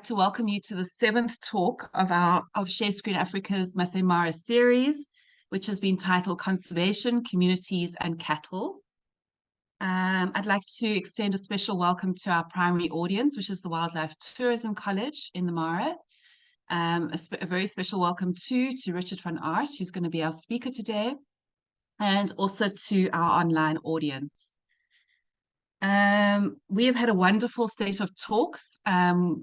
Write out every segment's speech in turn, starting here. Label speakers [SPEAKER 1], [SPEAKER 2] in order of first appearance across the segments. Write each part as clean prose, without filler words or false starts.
[SPEAKER 1] to welcome you to the seventh talk of Share Screen Africa's Masai Mara series, which has been titled Conservation, Communities and Cattle. I'd like to extend a special welcome to our primary audience, which is the Wildlife Tourism College in the Mara. A very special welcome to Richard van Aardt, who's going to be our speaker today, and also to our online audience. We have had a wonderful set of talks.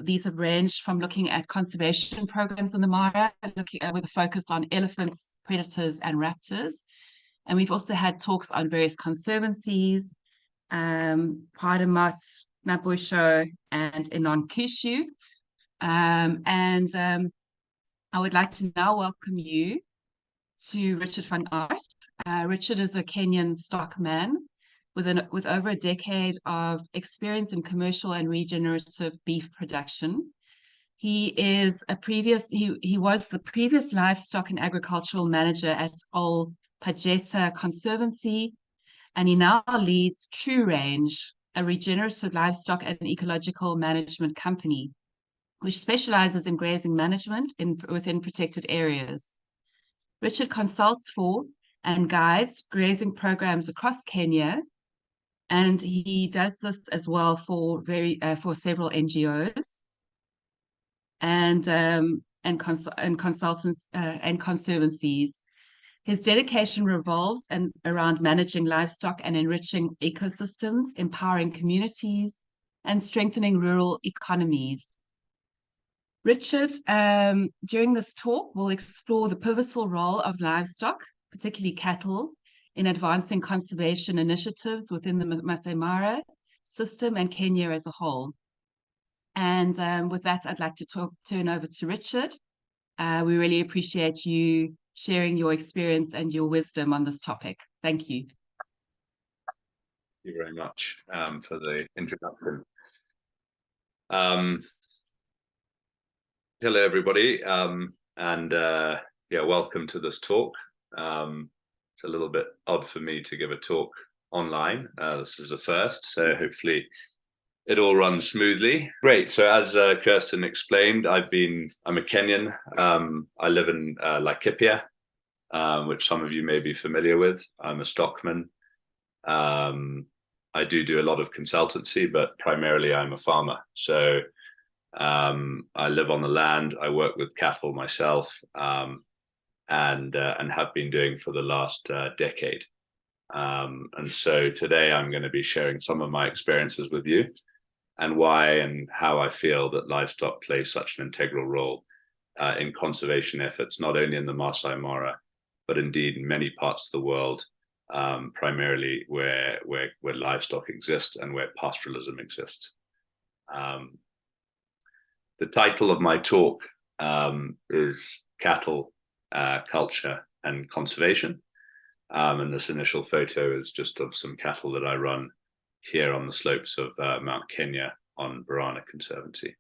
[SPEAKER 1] These have ranged from looking at conservation programs in the Mara, with a focus on elephants, predators, and raptors. And we've also had talks on various conservancies, Pardamot, Nabusho, and Inonkishu. I would like to now welcome you to Richard van Aardt. Richard is a Kenyan stockman with over a decade of experience in commercial and regenerative beef production. He was the previous livestock and agricultural manager at Ol Pajeta Conservancy, and he now leads True Range, a regenerative livestock and ecological management company, which specializes in grazing management within protected areas. Richard consults for and guides grazing programs across Kenya, and he does this as well for several NGOs and consultants and conservancies. His dedication revolves around managing livestock and enriching ecosystems, empowering communities, and strengthening rural economies. Richard, during this talk, will explore the pivotal role of livestock, particularly cattle, in advancing conservation initiatives within the Masai Mara system and Kenya as a whole. And with that, I'd like to turn over to Richard. We really appreciate you sharing your experience and your wisdom on this topic. Thank you.
[SPEAKER 2] Thank you very much for the introduction. Hello, everybody, welcome to this talk. It's a little bit odd for me to give a talk online. This is a first, so hopefully it all runs smoothly. Great. So as Kirsten explained, I'm a Kenyan. I live in Laikipia, which some of you may be familiar with. I'm a stockman. I do a lot of consultancy, but primarily I'm a farmer. So I live on the land. I work with cattle myself. And have been doing for the last decade. And so today I'm going to be sharing some of my experiences with you and why and how I feel that livestock plays such an integral role in conservation efforts, not only in the Masai Mara, but indeed in many parts of the world, primarily where livestock exists and where pastoralism exists. The title of my talk is Cattle, Culture and Conservation, and this initial photo is just of some cattle that I run here on the slopes of Mount Kenya on Barana Conservancy.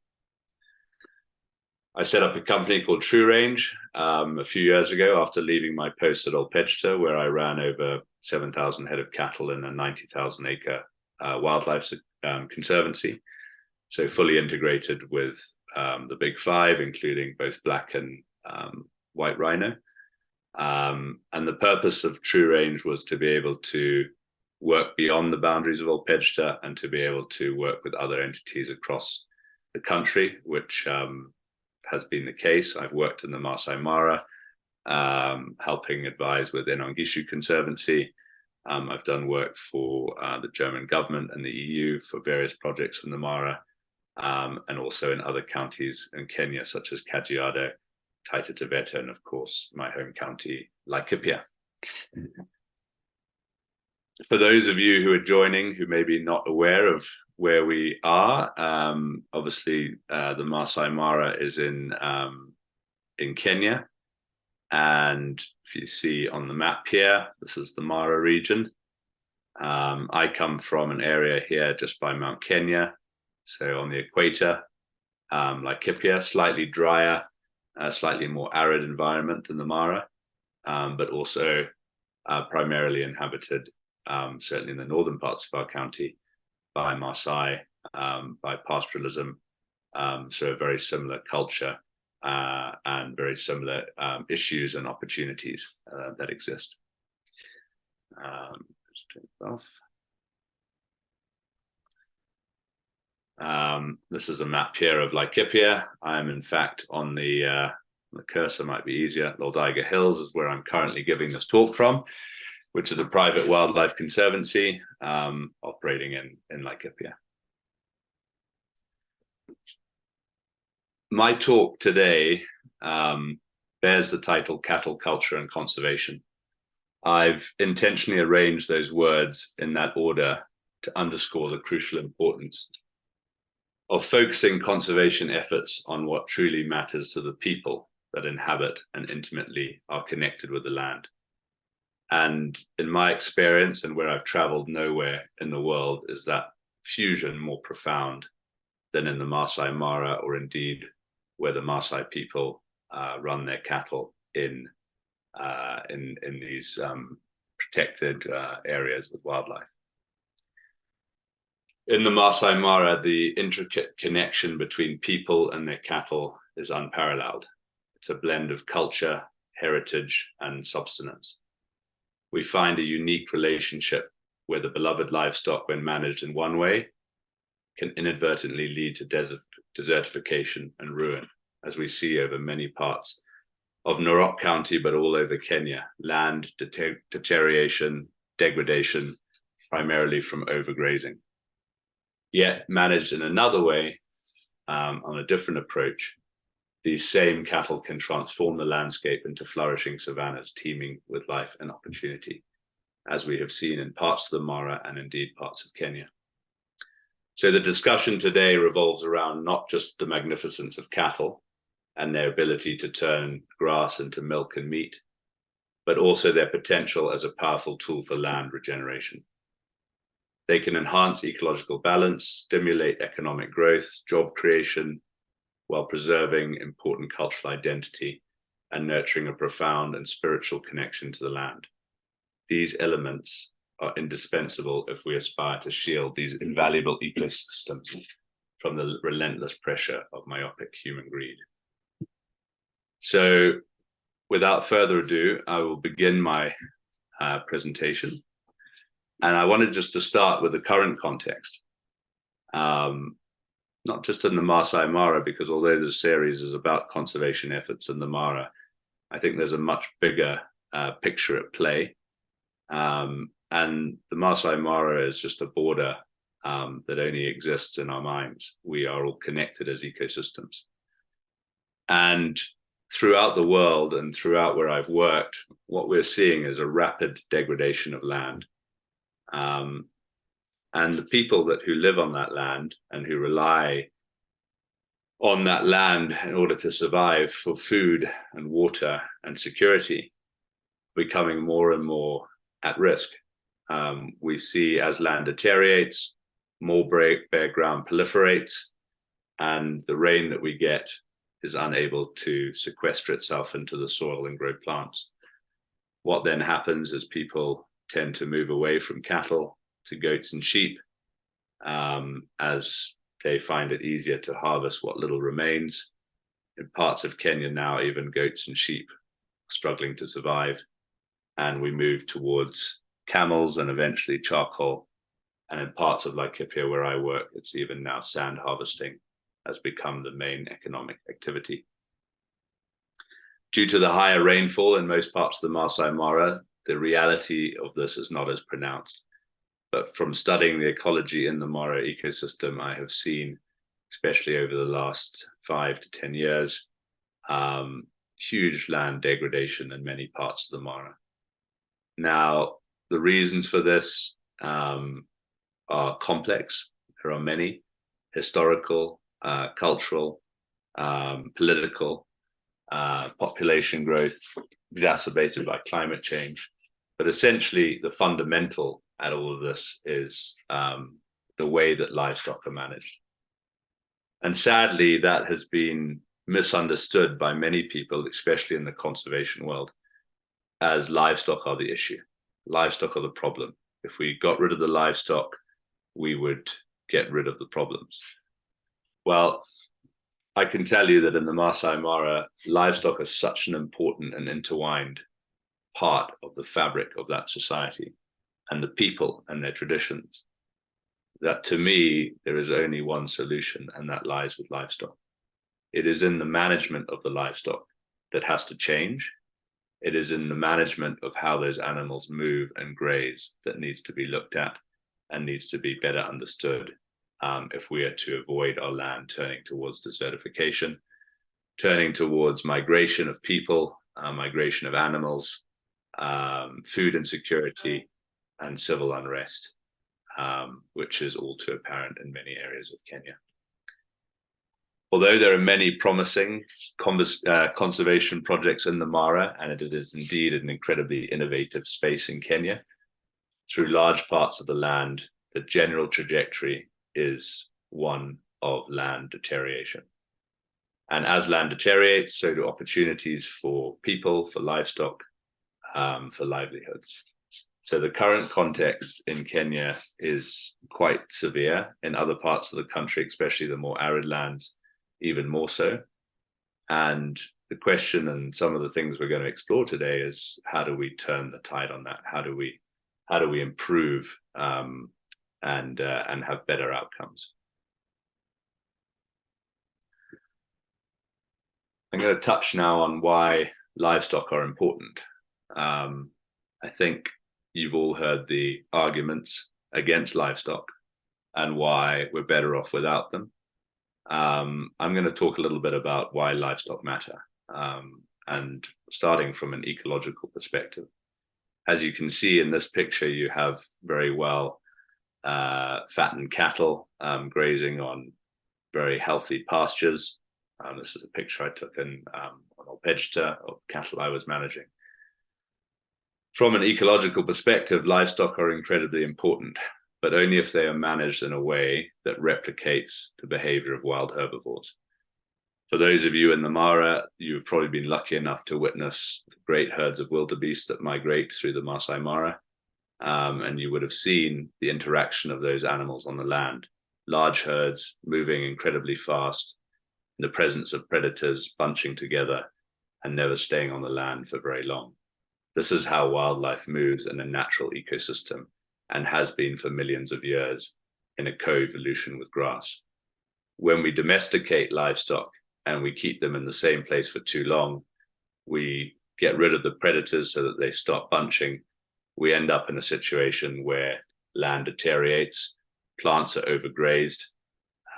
[SPEAKER 2] I set up a company called True Range a few years ago after leaving my post at Ol Pejeta, where I ran over 7,000 head of cattle in a 90,000 acre wildlife conservancy, so fully integrated with the big five, including both black and white rhino. And the purpose of True Range was to be able to work beyond the boundaries of Ol Pejeta and to be able to work with other entities across the country, which has been the case. I've worked in the Masai Mara, helping advise with Inonkishu Conservancy. I've done work for the German government and the EU for various projects in the Mara, and also in other counties in Kenya, such as Kajiado, Taita Taveta, and of course, my home county, Laikipia. For those of you who are joining, who may be not aware of where we are, obviously the Masai Mara is in Kenya. And if you see on the map here, this is the Mara region. I come from an area here just by Mount Kenya, so on the equator, Laikipia, slightly drier, slightly more arid environment than the Mara, but also primarily inhabited, certainly in the northern parts of our county, by Maasai, by pastoralism, So a very similar culture and very similar issues and opportunities that exist. Just turn it off. This is a map here of Laikipia. I am in fact on the cursor might be easier. Loldiga Hills is where I'm currently giving this talk from, which is a private wildlife conservancy operating in Laikipia. My talk today bears the title Cattle, Culture and Conservation. I've intentionally arranged those words in that order to underscore the crucial importance of focusing conservation efforts on what truly matters to the people that inhabit and intimately are connected with the land. And in my experience and where I've traveled, nowhere in the world is that fusion more profound than in the Masai Mara, or indeed where the Masai people run their cattle in these protected areas with wildlife. In the Masai Mara, the intricate connection between people and their cattle is unparalleled. It's a blend of culture, heritage, and subsistence. We find a unique relationship where the beloved livestock, when managed in one way, can inadvertently lead to desertification and ruin, as we see over many parts of Narok County, but all over Kenya. Land deterioration, degradation, primarily from overgrazing. Yet managed in another way, on a different approach, these same cattle can transform the landscape into flourishing savannas teeming with life and opportunity, as we have seen in parts of the Mara and indeed parts of Kenya. So the discussion today revolves around not just the magnificence of cattle and their ability to turn grass into milk and meat, but also their potential as a powerful tool for land regeneration. They can enhance ecological balance, stimulate economic growth, job creation, while preserving important cultural identity and nurturing a profound and spiritual connection to the land. These elements are indispensable if we aspire to shield these invaluable ecosystems from the relentless pressure of myopic human greed. So, without further ado, I will begin my presentation. And I wanted just to start with the current context, not just in the Masai Mara, because although the series is about conservation efforts in the Mara, I think there's a much bigger picture at play. And the Masai Mara is just a border that only exists in our minds. We are all connected as ecosystems. And throughout the world and throughout where I've worked, what we're seeing is a rapid degradation of land. And the people who live on that land and who rely on that land in order to survive for food and water and security, becoming more and more at risk. We see as land deteriorates, more bare ground proliferates, and the rain that we get is unable to sequester itself into the soil and grow plants. What then happens is people tend to move away from cattle to goats and sheep, as they find it easier to harvest what little remains. In parts of Kenya now, even goats and sheep struggling to survive. And we move towards camels and eventually charcoal. And in parts of Laikipia where I work, it's even now sand harvesting has become the main economic activity. Due to the higher rainfall in most parts of the Masai Mara, the reality of this is not as pronounced. But from studying the ecology in the Mara ecosystem, I have seen, especially over the last 5 to 10 years, huge land degradation in many parts of the Mara. Now, the reasons for this are complex. There are many: historical, cultural, political, population growth, exacerbated by climate change. But essentially, the fundamental at all of this is the way that livestock are managed. And sadly, that has been misunderstood by many people, especially in the conservation world, as livestock are the issue. Livestock are the problem. If we got rid of the livestock, we would get rid of the problems. Well, I can tell you that in the Masai Mara, livestock is such an important and intertwined part of the fabric of that society and the people and their traditions, that to me, there is only one solution, and that lies with livestock. It is in the management of the livestock that has to change. It is in the management of how those animals move and graze that needs to be looked at and needs to be better understood, if we are to avoid our land turning towards desertification, turning towards migration of people, migration of animals, food insecurity, and civil unrest, which is all too apparent in many areas of Kenya. Although there are many promising conservation projects in the Mara, and it is indeed an incredibly innovative space in Kenya, through large parts of the land, the general trajectory is one of land deterioration. And as land deteriorates, so do opportunities for people, for livestock, for livelihoods. So the current context in Kenya is quite severe. In other parts of the country, especially the more arid lands, even more so. And the question and some of the things we're going to explore today is, how do we turn the tide on that? How do we improve and have better outcomes? I'm going to touch now on why livestock are important. I think you've all heard the arguments against livestock and why we're better off without them. I'm going to talk a little bit about why livestock matter, and starting from an ecological perspective. As you can see in this picture, you have very well fattened cattle grazing on very healthy pastures. This is a picture I took on Alpejta of cattle I was managing. From an ecological perspective, livestock are incredibly important, but only if they are managed in a way that replicates the behavior of wild herbivores. For those of you in the Mara, you've probably been lucky enough to witness the great herds of wildebeest that migrate through the Masai Mara, and you would have seen the interaction of those animals on the land. Large herds moving incredibly fast, in the presence of predators bunching together and never staying on the land for very long. This is how wildlife moves in a natural ecosystem, and has been for millions of years in a co-evolution with grass. When we domesticate livestock and we keep them in the same place for too long, we get rid of the predators so that they stop bunching. We end up in a situation where land deteriorates, plants are overgrazed,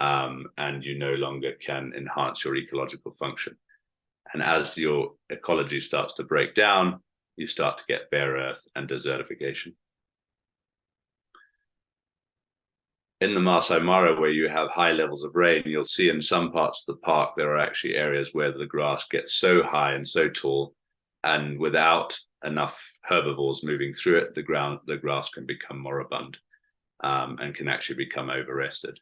[SPEAKER 2] and you no longer can enhance your ecological function. And as your ecology starts to break down, you start to get bare earth and desertification. In the Masai Mara, where you have high levels of rain, you'll see in some parts of the park, there are actually areas where the grass gets so high and so tall, and without enough herbivores moving through it, the grass can become moribund, and can actually become overrested.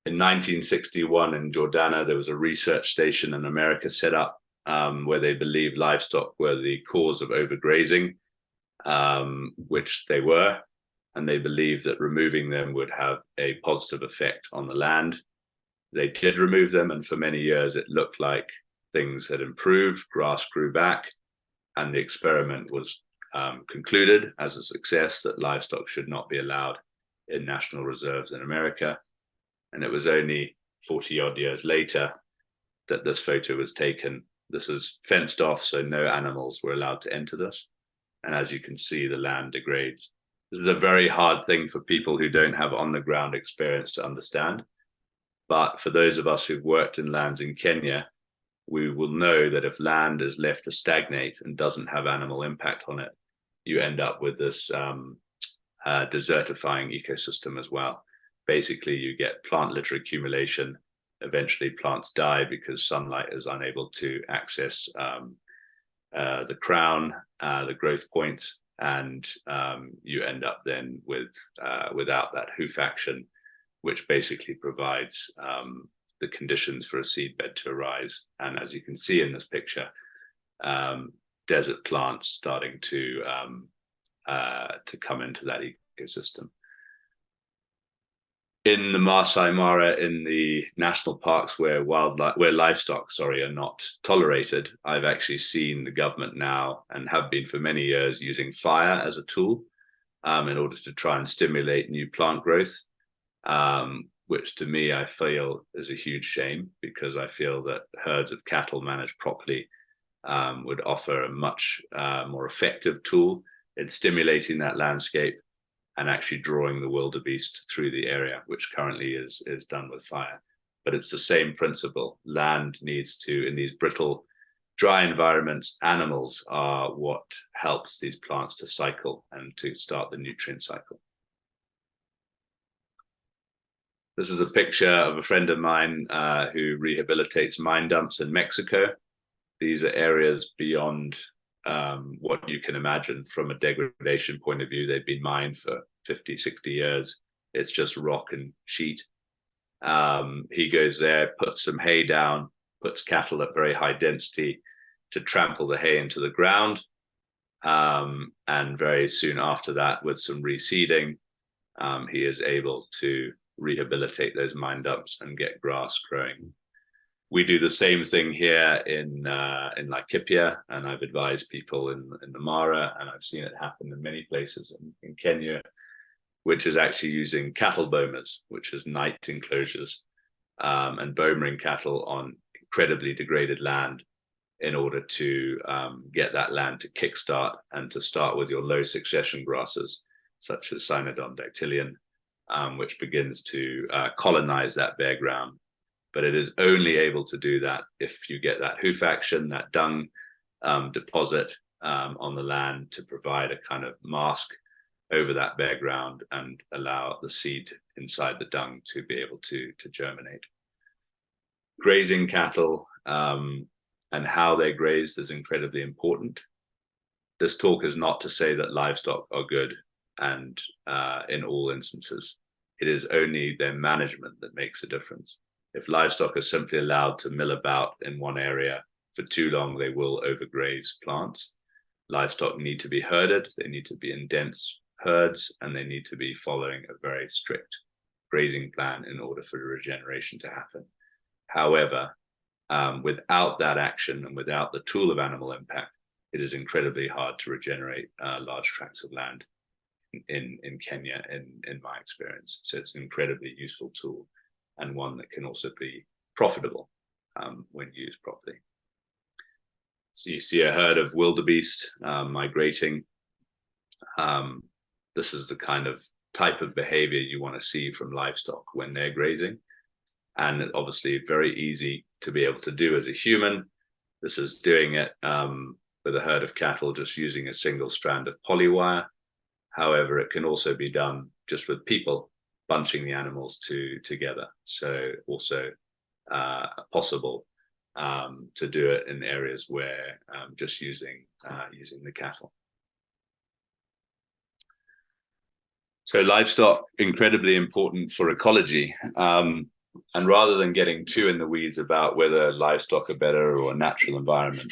[SPEAKER 2] In 1961 in Jordana, there was a research station in America set up where they believed livestock were the cause of overgrazing, which they were, and they believed that removing them would have a positive effect on the land. They did remove them, and for many years it looked like things had improved, grass grew back, and the experiment was concluded as a success that livestock should not be allowed in national reserves in America. And it was only 40 odd years later that this photo was taken. This is fenced off, so no animals were allowed to enter this. And as you can see, the land degrades. This is a very hard thing for people who don't have on-the-ground experience to understand. But for those of us who've worked in lands in Kenya, we will know that if land is left to stagnate and doesn't have animal impact on it, you end up with this desertifying ecosystem as well. Basically, you get plant litter accumulation. Eventually, plants die because sunlight is unable to access the crown, the growth points, and you end up then without that hoof action, which basically provides the conditions for a seedbed to arise. And as you can see in this picture, desert plants starting to come into that ecosystem. In the Masai Mara, in the national parks where livestock, are not tolerated, I've actually seen the government now, and have been for many years, using fire as a tool in order to try and stimulate new plant growth, which to me I feel is a huge shame, because I feel that herds of cattle managed properly would offer a much more effective tool in stimulating that landscape and actually drawing the wildebeest through the area, which currently is done with fire. But it's the same principle. Land needs to, in these brittle, dry environments, animals are what helps these plants to cycle and to start the nutrient cycle. This is a picture of a friend of mine who rehabilitates mine dumps in Mexico. These are areas beyond what you can imagine from a degradation point of view. They've been mined for 50, 60 years. It's just rock and sheet. He goes there, puts some hay down, puts cattle at very high density to trample the hay into the ground. And very soon after that, with some reseeding, he is able to rehabilitate those mine dumps and get grass growing. We do the same thing here in Laikipia, and I've advised people in the Mara, and I've seen it happen in many places in Kenya, which is actually using cattle bomas, which is night enclosures, and bomering cattle on incredibly degraded land in order to get that land to kickstart and to start with your low succession grasses, such as Cynodon dactylian, which begins to colonize that bare ground. But it is only able to do that if you get that hoof action, that dung deposit on the land, to provide a kind of mask over that bare ground and allow the seed inside the dung to be able to germinate. Grazing cattle and how they graze is incredibly important. This talk is not to say that livestock are good and in all instances. It is only their management that makes a difference. If livestock are simply allowed to mill about in one area for too long, they will overgraze plants. Livestock need to be herded, they need to be in dense herds, and they need to be following a very strict grazing plan in order for regeneration to happen. However, without that action and without the tool of animal impact, it is incredibly hard to regenerate large tracts of land in Kenya, in my experience. So it's an incredibly useful tool, and one that can also be profitable when used properly. So you see a herd of wildebeest migrating. This is the kind of type of behavior you want to see from livestock when they're grazing. And obviously very easy to be able to do as a human. This is doing it with a herd of cattle just using a single strand of polywire. However, it can also be done just with people bunching the animals together. So also possible to do it in areas where just using the cattle. So livestock, incredibly important for ecology. And rather than getting too in the weeds about whether livestock are better or a natural environment,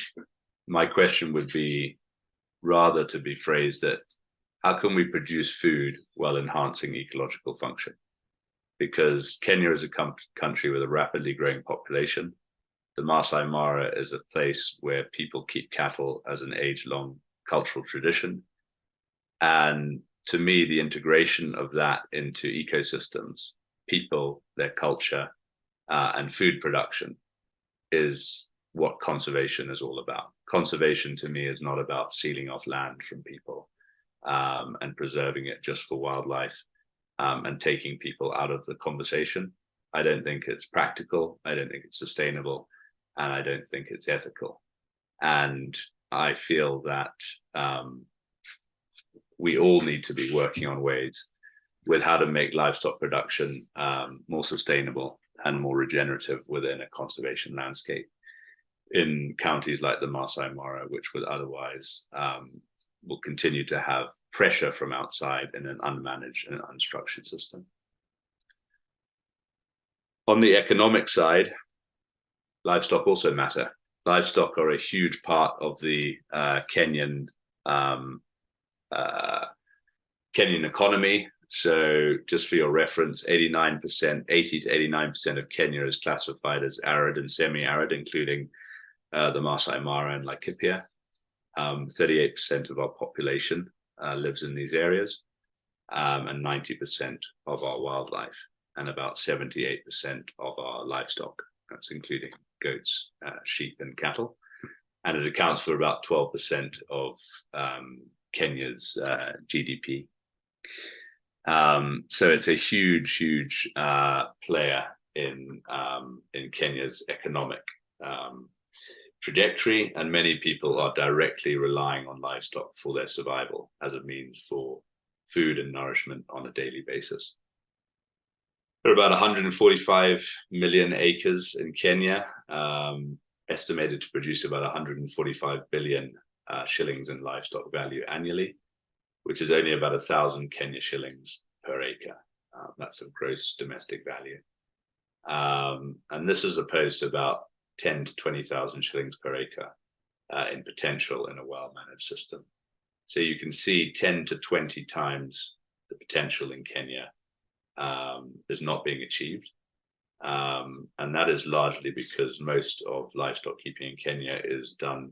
[SPEAKER 2] my question would be rather to be phrased that how can we produce food while enhancing ecological function? Because Kenya is a country with a rapidly growing population. The Masai Mara is a place where people keep cattle as an age-long cultural tradition. And to me, the integration of that into ecosystems, people, their culture, and food production is what conservation is all about. Conservation to me is not about sealing off land from people and preserving it just for wildlife and taking people out of the conversation. I don't think it's practical. I don't think it's sustainable. And I don't think it's ethical. And I feel that we all need to be working on ways with how to make livestock production more sustainable and more regenerative within a conservation landscape in counties like the Masai Mara, which would otherwise will continue to have pressure from outside in an unmanaged and unstructured system. On the economic side, livestock also matter. Livestock are a huge part of the Kenyan economy. So just for your reference, 89%, 80 to 89% of Kenya is classified as arid and semi-arid, including the Masai Mara and Laikipia. 38% of our population lives in these areas, and 90% of our wildlife, and about 78% of our livestock. That's including goats, sheep, and cattle. And it accounts for about 12% of Kenya's GDP. So it's a huge player in Kenya's economic trajectory, and many people are directly relying on livestock for their survival as a means for food and nourishment on a daily basis. There are about 145 million acres in Kenya, estimated to produce about 145 billion shillings in livestock value annually, which is only about 1,000 Kenya shillings per acre. That's of gross domestic value. And this is opposed to about 10 to 20,000 shillings per acre in potential in a well-managed system. So you can see 10 to 20 times the potential in Kenya is not being achieved. And that is largely because most of livestock keeping in Kenya is done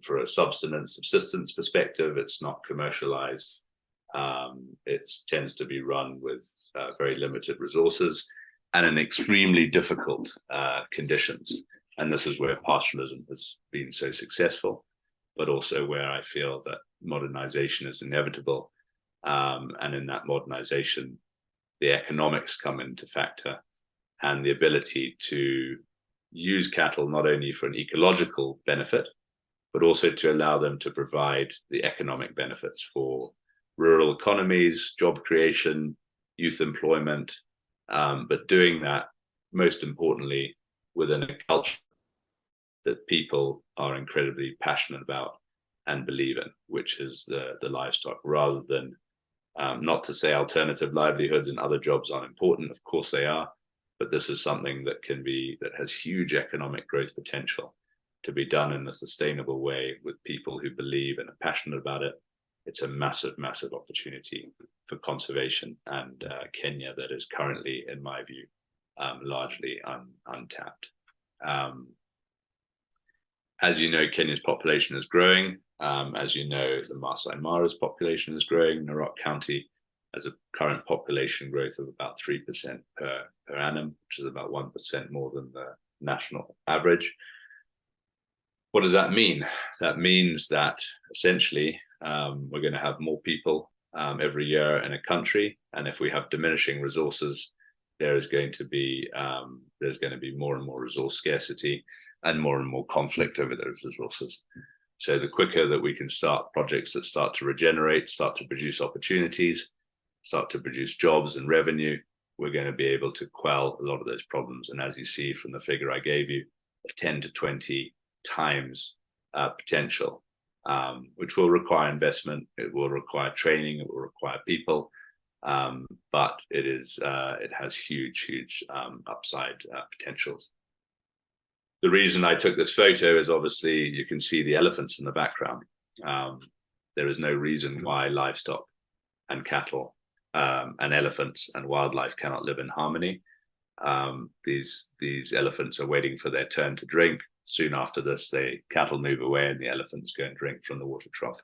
[SPEAKER 2] for a subsistence perspective. It's not commercialized. It tends to be run with very limited resources and in extremely difficult conditions. And this is where pastoralism has been so successful, but also where I feel that modernization is inevitable. And in that modernization, the economics come into factor, and the ability to use cattle not only for an ecological benefit, but also to allow them to provide the economic benefits for rural economies, job creation, youth employment, but doing that, most importantly, within a culture that people are incredibly passionate about and believe in, which is the livestock, rather than, not to say alternative livelihoods and other jobs aren't important, of course they are, but this is something that has huge economic growth potential to be done in a sustainable way with people who believe and are passionate about it. It's a massive opportunity for conservation and Kenya that is currently, in my view, largely untapped. As you know, Kenya's population is growing. As you know, the Masai Mara's population is growing. Aardt County has a current population growth of about 3% per annum, which is about 1% more than the national average. What does that mean? That means that essentially we're going to have more people every year in a country, and if we have diminishing resources, there's going to be more and more resource scarcity and more conflict over those resources. So the quicker that we can start projects that start to regenerate, start to produce opportunities, start to produce jobs and revenue, we're going to be able to quell a lot of those problems. And as you see from the figure I gave you, 10 to 20 times potential, which will require investment, it will require training, it will require people, but it has huge upside potentials. The reason I took this photo is obviously you can see the elephants in the background. There is no reason why livestock and cattle and elephants and wildlife cannot live in harmony. These elephants are waiting for their turn to drink. Soon after this, cattle move away and the elephants go and drink from the water trough.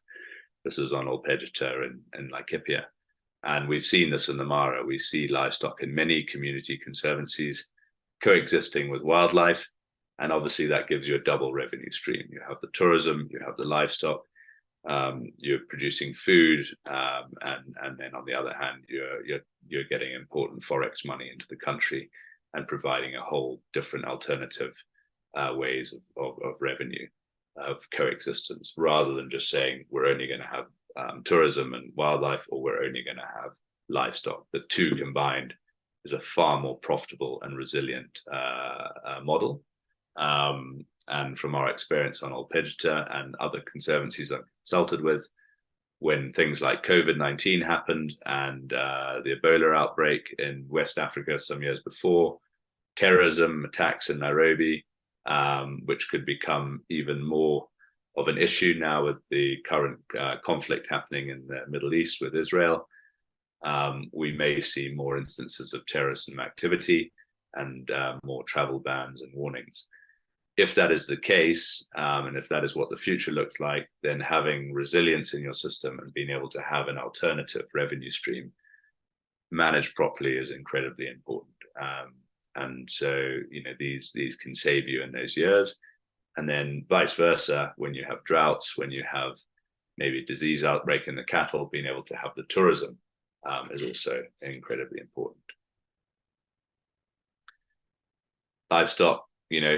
[SPEAKER 2] This is on Olpejeta in Laikipia. And we've seen this in the Mara. We see livestock in many community conservancies coexisting with wildlife. And obviously that gives you a double revenue stream. You have the tourism, you have the livestock, you're producing food, and then on the other hand, you're getting important forex money into the country and providing a whole different alternative ways of revenue, of coexistence, rather than just saying we're only going to have tourism and wildlife, or we're only going to have livestock. The two combined is a far more profitable and resilient model. And from our experience on Olpejeta and other conservancies I've consulted with, when things like COVID-19 happened and the Ebola outbreak in West Africa some years before, terrorism attacks in Nairobi, which could become even more of an issue now with the current conflict happening in the Middle East with Israel, we may see more instances of terrorism activity and more travel bans and warnings. If that is the case, and if that is what the future looks like, then having resilience in your system and being able to have an alternative revenue stream managed properly is incredibly important. And so, these can save you in those years. And then vice versa, when you have droughts, when you have maybe disease outbreak in the cattle, being able to have the tourism is also incredibly important. Livestock,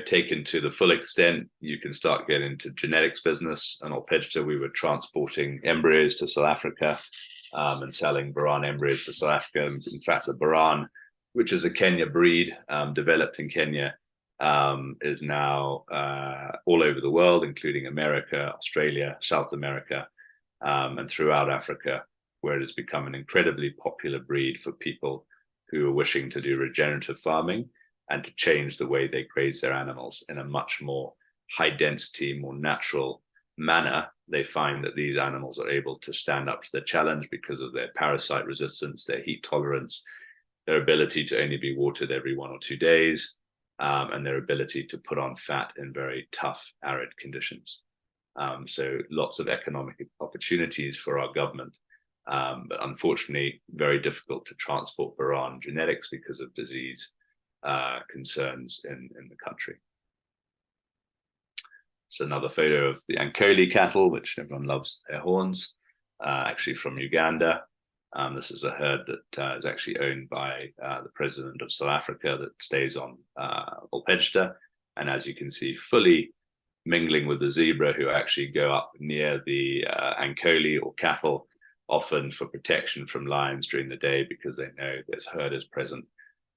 [SPEAKER 2] taken to the full extent, you can start getting into genetics business. And Alpejta, we were transporting embryos to South Africa and selling Boran embryos to South Africa. In fact, the Boran, which is a Kenya breed developed in Kenya, is now all over the world, including America, Australia, South America, and throughout Africa, where it has become an incredibly popular breed for people who are wishing to do regenerative farming and to change the way they graze their animals in a much more high density, more natural manner. They find that these animals are able to stand up to the challenge because of their parasite resistance, their heat tolerance, their ability to only be watered every 1 or 2 days, and their ability to put on fat in very tough, arid conditions. So lots of economic opportunities for our government, but unfortunately very difficult to transport Boran genetics because of disease concerns in the country. It's another photo of the Ankoli cattle, which everyone loves their horns, actually from Uganda. This is a herd that is actually owned by the president of South Africa that stays on Alpejta. And as you can see, fully mingling with the zebra, who actually go up near the Ankoli or cattle, often for protection from lions during the day because they know there's herders present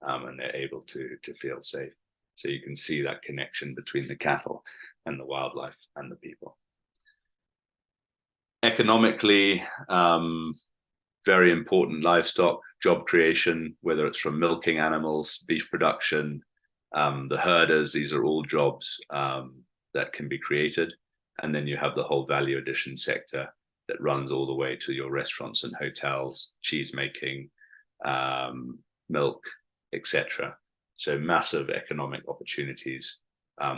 [SPEAKER 2] and they're able to feel safe. So you can see that connection between the cattle and the wildlife and the people. Economically, very important livestock, job creation, whether it's from milking animals, beef production, the herders, these are all jobs that can be created. And then you have the whole value addition sector that runs all the way to your restaurants and hotels, cheese making, milk, etc. So massive economic opportunities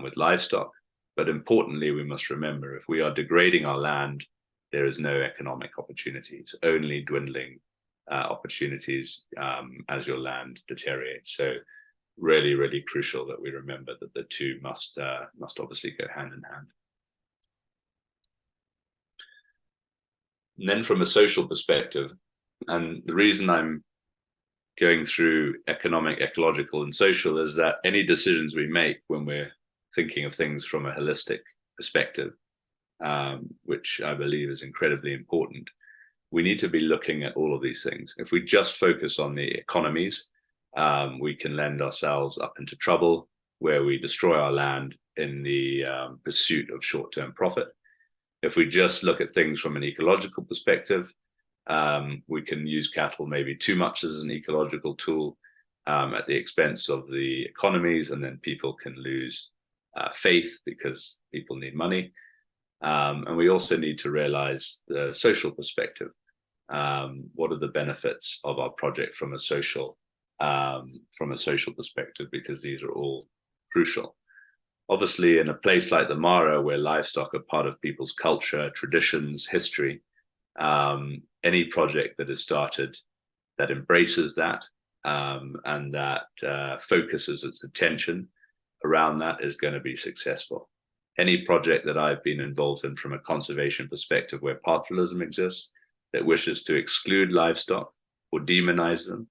[SPEAKER 2] with livestock. But importantly, we must remember, if we are degrading our land, there is no economic opportunities, only dwindling opportunities as your land deteriorates. So really, really crucial that we remember that the two must obviously go hand in hand. And then from a social perspective, and the reason I'm going through economic, ecological, and social is that any decisions we make when we're thinking of things from a holistic perspective, which I believe is incredibly important, we need to be looking at all of these things. If we just focus on the economies, we can lend ourselves up into trouble where we destroy our land in the pursuit of short-term profit. If we just look at things from an ecological perspective, we can use cattle maybe too much as an ecological tool at the expense of the economies, and then people can lose faith because people need money. And we also need to realize the social perspective. What are the benefits of our project from a social perspective? Because these are all crucial. Obviously, in a place like the Mara, where livestock are part of people's culture, traditions, history, any project that is started that embraces that and that focuses its attention around that is going to be successful. Any project that I've been involved in from a conservation perspective where pastoralism exists, that wishes to exclude livestock or demonize them,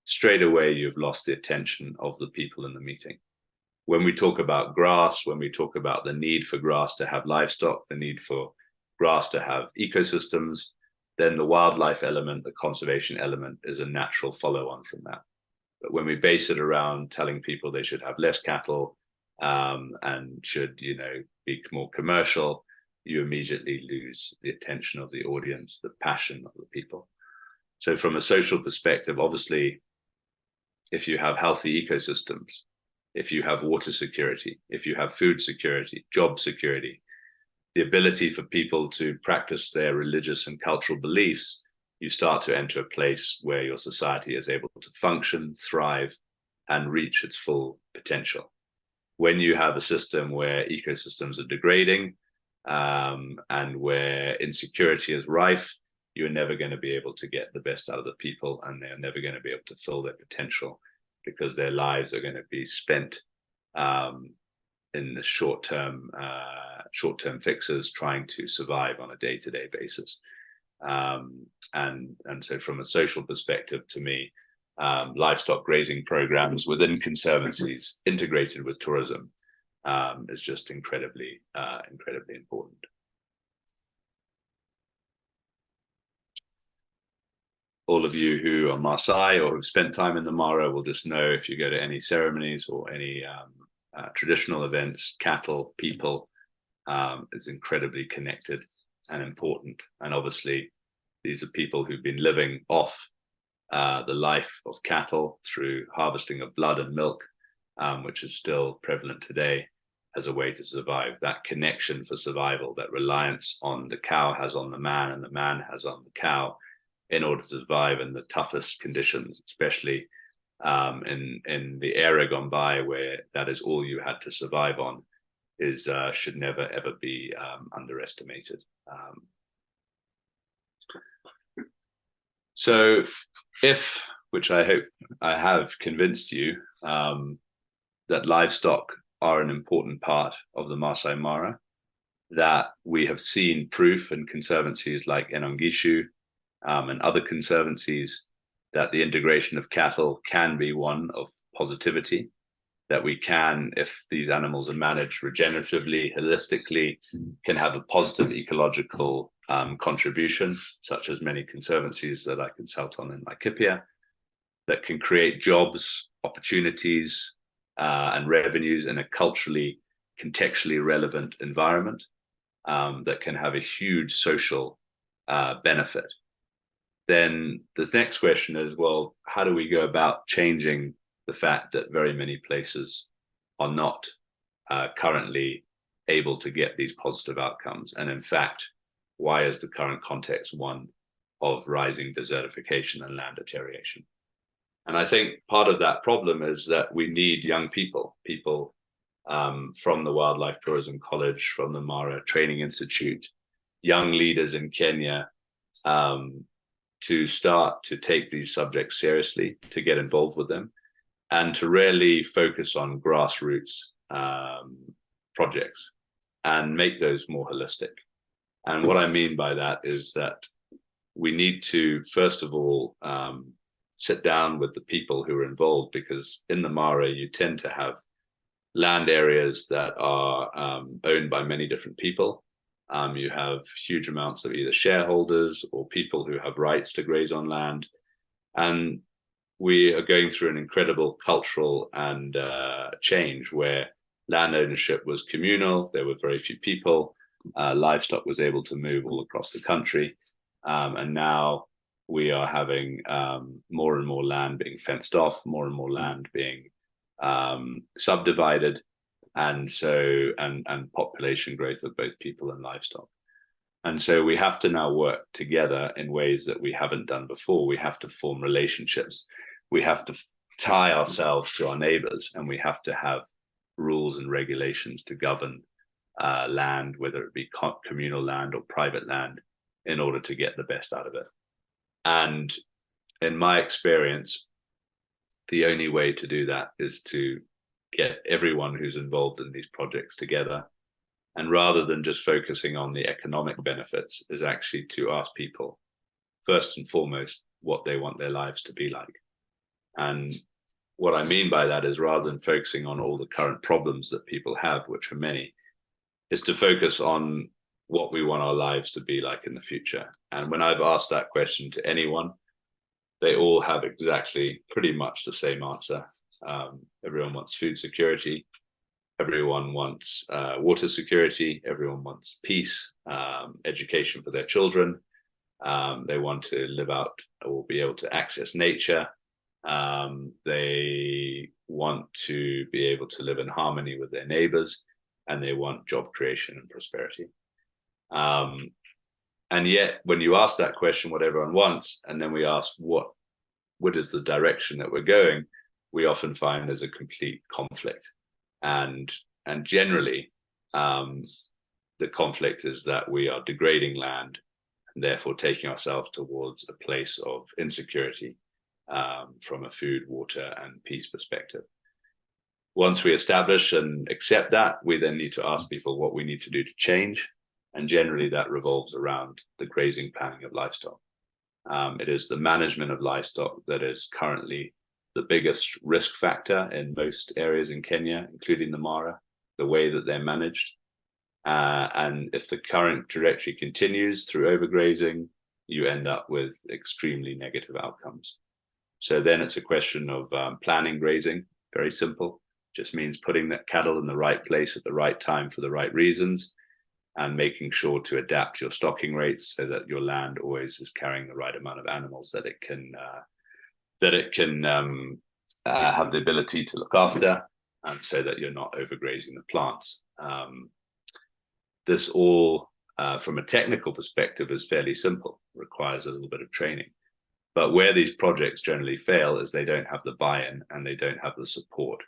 [SPEAKER 2] straight away you've lost the attention of the people in the meeting. When we talk about grass, when we talk about the need for grass to have livestock, the need for grass to have ecosystems, then the wildlife element, the conservation element is a natural follow-on from that. But when we base it around telling people they should have less cattle and should, be more commercial, you immediately lose the attention of the audience, the passion of the people. So from a social perspective, obviously, if you have healthy ecosystems, if you have water security, if you have food security, job security, the ability for people to practice their religious and cultural beliefs, you start to enter a place where your society is able to function, thrive, and reach its full potential. When you have a system where ecosystems are degrading and where insecurity is rife, you're never going to be able to get the best out of the people, and they're never going to be able to fill their potential, because their lives are going to be spent in the short-term fixes, trying to survive on a day-to-day basis. And so from a social perspective, to me, livestock grazing programs within conservancies integrated with tourism is just incredibly important. All of you who are Masai or who've spent time in the Mara will just know, if you go to any ceremonies or any traditional events, cattle, people is incredibly connected and important. And obviously, these are people who've been living off the life of cattle through harvesting of blood and milk, which is still prevalent today as a way to survive. That connection for survival, that reliance on the cow has on the man and the man has on the cow, in order to survive in the toughest conditions, especially in the era gone by where that is all you had to survive on, is should never ever be underestimated. So if, which I hope I have convinced you, that livestock are an important part of the Masai Mara, that we have seen proof in conservancies like Enongishu and other conservancies that the integration of cattle can be one of positivity, that we can, if these animals are managed regeneratively, holistically, can have a positive ecological contribution, such as many conservancies that I consult on in Laikipia, that can create jobs, opportunities, and revenues in a culturally, contextually relevant environment, that can have a huge social benefit. Then the next question is, well, how do we go about changing the fact that very many places are not currently able to get these positive outcomes? And in fact, why is the current context one of rising desertification and land deterioration? And I think part of that problem is that we need young people from the Wildlife Tourism College, from the Mara Training Institute, young leaders in Kenya, to start to take these subjects seriously, to get involved with them, and to really focus on grassroots projects and make those more holistic. And what I mean by that is that we need to, first of all, sit down with the people who are involved, because in the Mara, you tend to have land areas that are owned by many different people. You have huge amounts of either shareholders or people who have rights to graze on land. And we are going through an incredible cultural and change where land ownership was communal. There were very few people. Livestock was able to move all across the country. And now we are having more and more land being fenced off, more and more land being subdivided, and population growth of both people and livestock. And so we have to now work together in ways that we haven't done before. We have to form relationships. We have to tie ourselves to our neighbors, and we have to have rules and regulations to govern land, whether it be communal land or private land, in order to get the best out of it. And in my experience, the only way to do that is to get everyone who's involved in these projects together. And rather than just focusing on the economic benefits, is actually to ask people, first and foremost, what they want their lives to be like. And what I mean by that is, rather than focusing on all the current problems that people have, which are many, is to focus on what we want our lives to be like in the future. And when I've asked that question to anyone, they all have exactly pretty much the same answer. Everyone wants food security. Everyone wants water security. Everyone wants peace, education for their children. They want to live out or be able to access nature. They want to be able to live in harmony with their neighbors, and they want job creation and prosperity. And yet, when you ask that question, what everyone wants, and then we ask what is the direction that we're going, we often find there's a complete conflict. And generally, the conflict is that we are degrading land and therefore taking ourselves towards a place of insecurity from a food, water, and peace perspective. Once we establish and accept that, we then need to ask people what we need to do to change. And generally that revolves around the grazing planning of livestock. It is the management of livestock that is currently the biggest risk factor in most areas in Kenya, including the Mara, the way that they're managed. And if the current trajectory continues through overgrazing, you end up with extremely negative outcomes. So then it's a question of planning grazing, very simple. Just means putting that cattle in the right place at the right time for the right reasons, and making sure to adapt your stocking rates so that your land always is carrying the right amount of animals that it can have the ability to look after, and so that you're not overgrazing the plants. This all, from a technical perspective, is fairly simple, requires a little bit of training. But where these projects generally fail is they don't have the buy-in and they don't have the support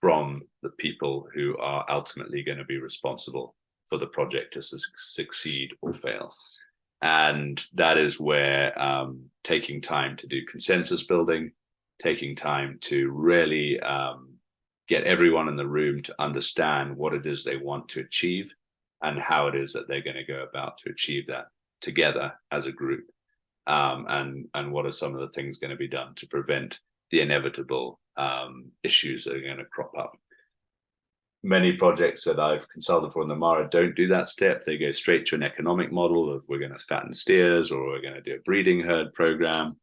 [SPEAKER 2] from the people who are ultimately going to be responsible for the project to succeed or fail. And that is where taking time to do consensus building, taking time to really get everyone in the room to understand what it is they want to achieve and how it is that they're going to go about to achieve that together as a group. And what are some of the things going to be done to prevent the inevitable issues that are going to crop up. Many projects that I've consulted for in the Mara don't do that step. They go straight to an economic model of we're going to fatten steers or we're going to do a breeding herd program.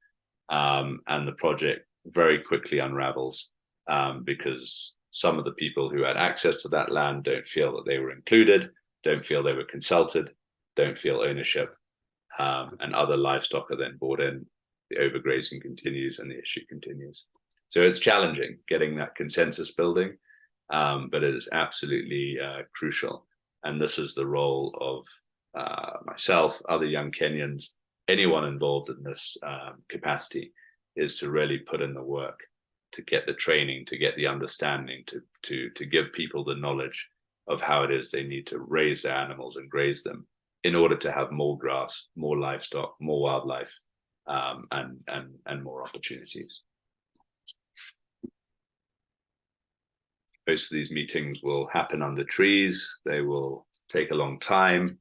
[SPEAKER 2] And the project very quickly unravels because some of the people who had access to that land don't feel that they were included, don't feel they were consulted, don't feel ownership, and other livestock are then brought in. The overgrazing continues and the issue continues. So it's challenging getting that consensus building, but it is absolutely crucial. And this is the role of myself, other young Kenyans, anyone involved in this capacity, is to really put in the work, to get the training, to get the understanding, to give people the knowledge of how it is they need to raise their animals and graze them in order to have more grass, more livestock, more wildlife, and more opportunities. Most of these meetings will happen under trees. They will take a long time.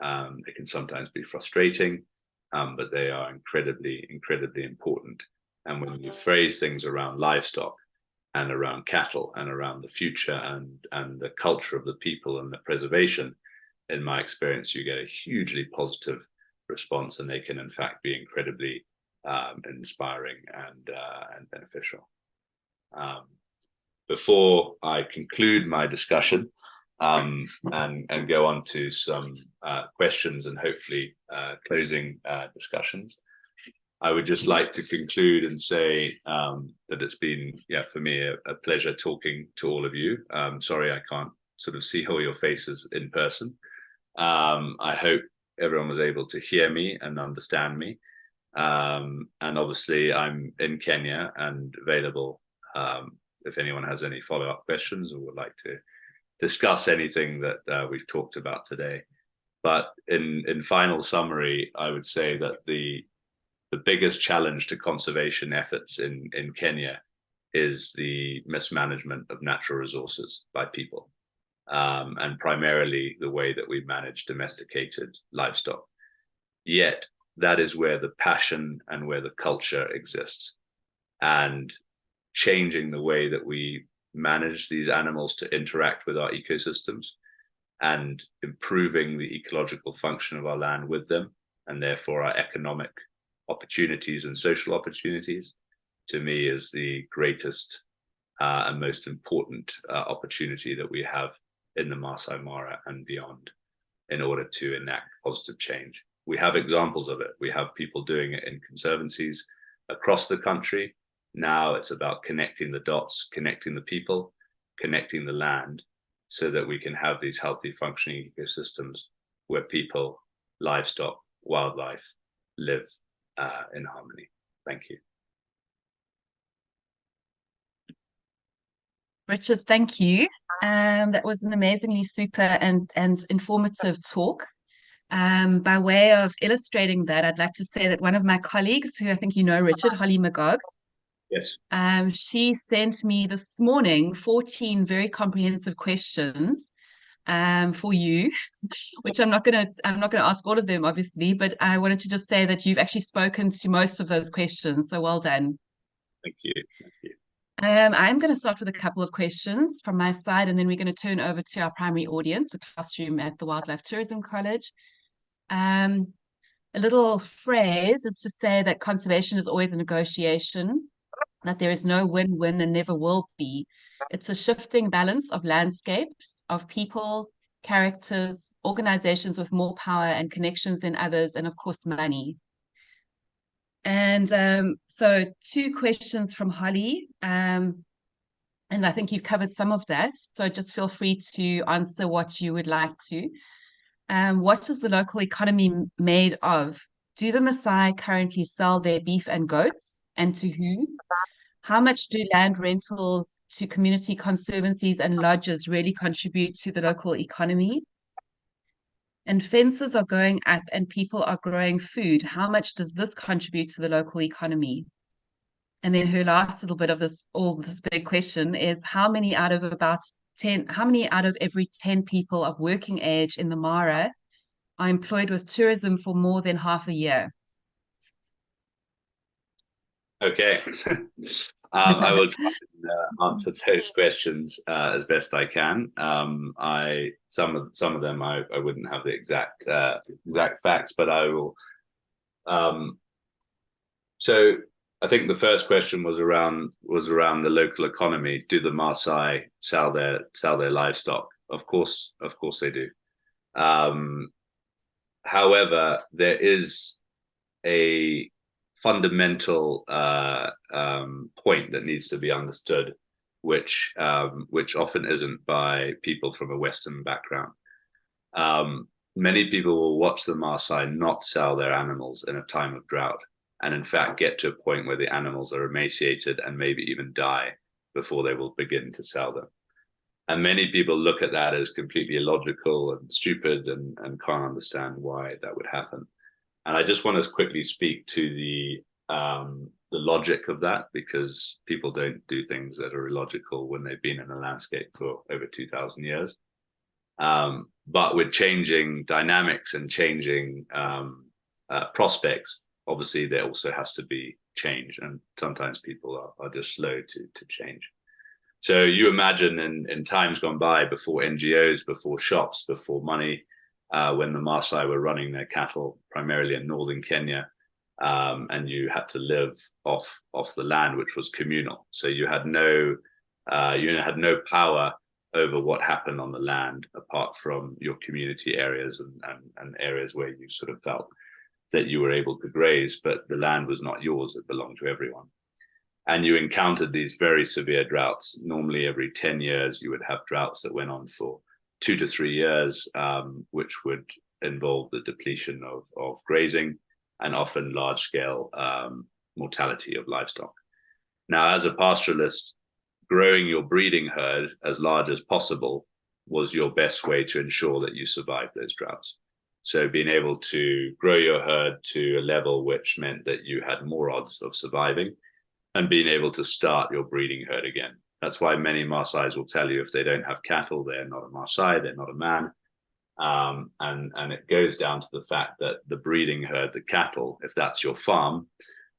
[SPEAKER 2] They can sometimes be frustrating, but they are incredibly, incredibly important. And when you phrase things around livestock and around cattle and around the future and the culture of the people and the preservation, in my experience, you get a hugely positive response, and they can in fact be incredibly inspiring and beneficial. Before I conclude my discussion and go on to some questions and hopefully closing discussions, I would just like to conclude and say that it's been, for me, a pleasure talking to all of you. Sorry I can't sort of see all your faces in person. I hope everyone was able to hear me and understand me. And obviously I'm in Kenya and available if anyone has any follow-up questions or would like to discuss anything that we've talked about today. But in final summary, I would say that the biggest challenge to conservation efforts in Kenya is the mismanagement of natural resources by people, and primarily the way that we manage domesticated livestock. Yet that is where the passion and where the culture exists. And changing the way that we manage these animals to interact with our ecosystems and improving the ecological function of our land with them, and therefore our economic opportunities and social opportunities, to me is the greatest and most important opportunity that we have in the Masai Mara and beyond in order to enact positive change. We have examples of it. We have people doing it in conservancies across the country. Now it's about connecting the dots, connecting the people, connecting the land, so that we can have these healthy functioning ecosystems where people livestock, wildlife live in harmony. Thank you.
[SPEAKER 1] Richard, thank you. That was an amazingly super and informative talk. By way of illustrating that, I'd like to say that one of my colleagues, who I think you know, Richard, Holly McGog,
[SPEAKER 2] Yes.
[SPEAKER 1] She sent me this morning 14 very comprehensive questions for you, which I'm not gonna ask all of them, obviously, but I wanted to just say that you've actually spoken to most of those questions. So well done.
[SPEAKER 2] Thank you. Thank you.
[SPEAKER 1] I'm going to start with a couple of questions from my side, and then we're going to turn over to our primary audience, the classroom at the Wildlife Tourism College. A little phrase is to say that conservation is always a negotiation, that there is no win-win and never will be. It's a shifting balance of landscapes, of people, characters, organizations with more power and connections than others, and of course, money. And so 2 questions from Holly. And I think you've covered some of that. So just feel free to answer what you would like to. What is the local economy made of? Do the Maasai currently sell their beef and goats, and to who? How much do land rentals to community conservancies and lodges really contribute to the local economy? And fences are going up and people are growing food. How much does this contribute to the local economy? And then her last little bit of this big question is how many out of every 10 people of working age in the Mara are employed with tourism for more than half a year?
[SPEAKER 2] Okay. I will try and answer those questions as best I can. Some of them I wouldn't have the exact facts, but I will. So I think the first question was around the local economy. Do the Maasai sell their livestock? Of course they do. However, there is a fundamental point that needs to be understood, which often isn't by people from a Western background. Many people will watch the Maasai not sell their animals in a time of drought, and in fact get to a point where the animals are emaciated and maybe even die before they will begin to sell them. And many people look at that as completely illogical and stupid and can't understand why that would happen. And I just want to quickly speak to the logic of that, because people don't do things that are illogical when they've been in the landscape for over 2,000 years. But with changing dynamics and changing prospects, obviously there also has to be change, and sometimes people are just slow to change. So you imagine in times gone by, before NGOs, before shops, before money, when the Maasai were running their cattle primarily in northern Kenya, and you had to live off the land, which was communal. So you had no power over what happened on the land apart from your community areas and areas where you sort of felt that you were able to graze, but the land was not yours, it belonged to everyone. And you encountered these very severe droughts. Normally every 10 years you would have droughts that went on for 2 to 3 years, which would involve the depletion of grazing and often large-scale mortality of livestock. Now, as a pastoralist, growing your breeding herd as large as possible was your best way to ensure that you survived those droughts. So being able to grow your herd to a level which meant that you had more odds of surviving, and being able to start your breeding herd again. That's why many Maasais will tell you if they don't have cattle, they're not a Maasai, they're not a man. And it goes down to the fact that the breeding herd, the cattle, if that's your farm,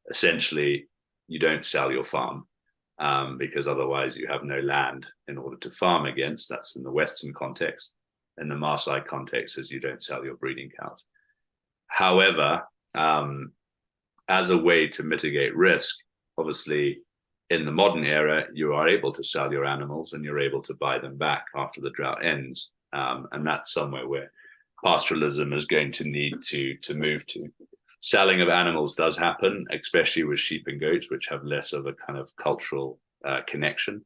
[SPEAKER 2] essentially you don't sell your farm, because otherwise you have no land in order to farm against. That's in the Western context. In the Maasai context, is you don't sell your breeding cows. However, as a way to mitigate risk, obviously, in the modern era, you are able to sell your animals and you're able to buy them back after the drought ends. And that's somewhere where pastoralism is going to need to move to. Selling of animals does happen, especially with sheep and goats, which have less of a kind of cultural connection.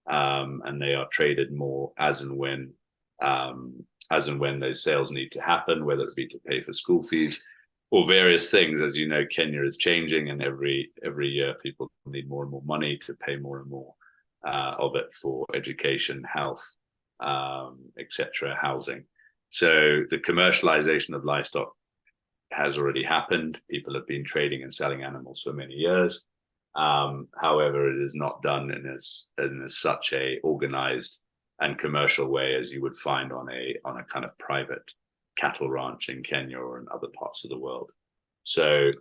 [SPEAKER 2] And they are traded more as and when as and when those sales need to happen, whether it be to pay for school fees or various things. As you know, Kenya is changing, and every year people need more and more money to pay more and more of it for education, health, etc., housing. So the commercialization of livestock has already happened. People have been trading and selling animals for many years. However, it is not done in such a organized and commercial way as you would find on a kind of private cattle ranch in Kenya or in other parts of the world. So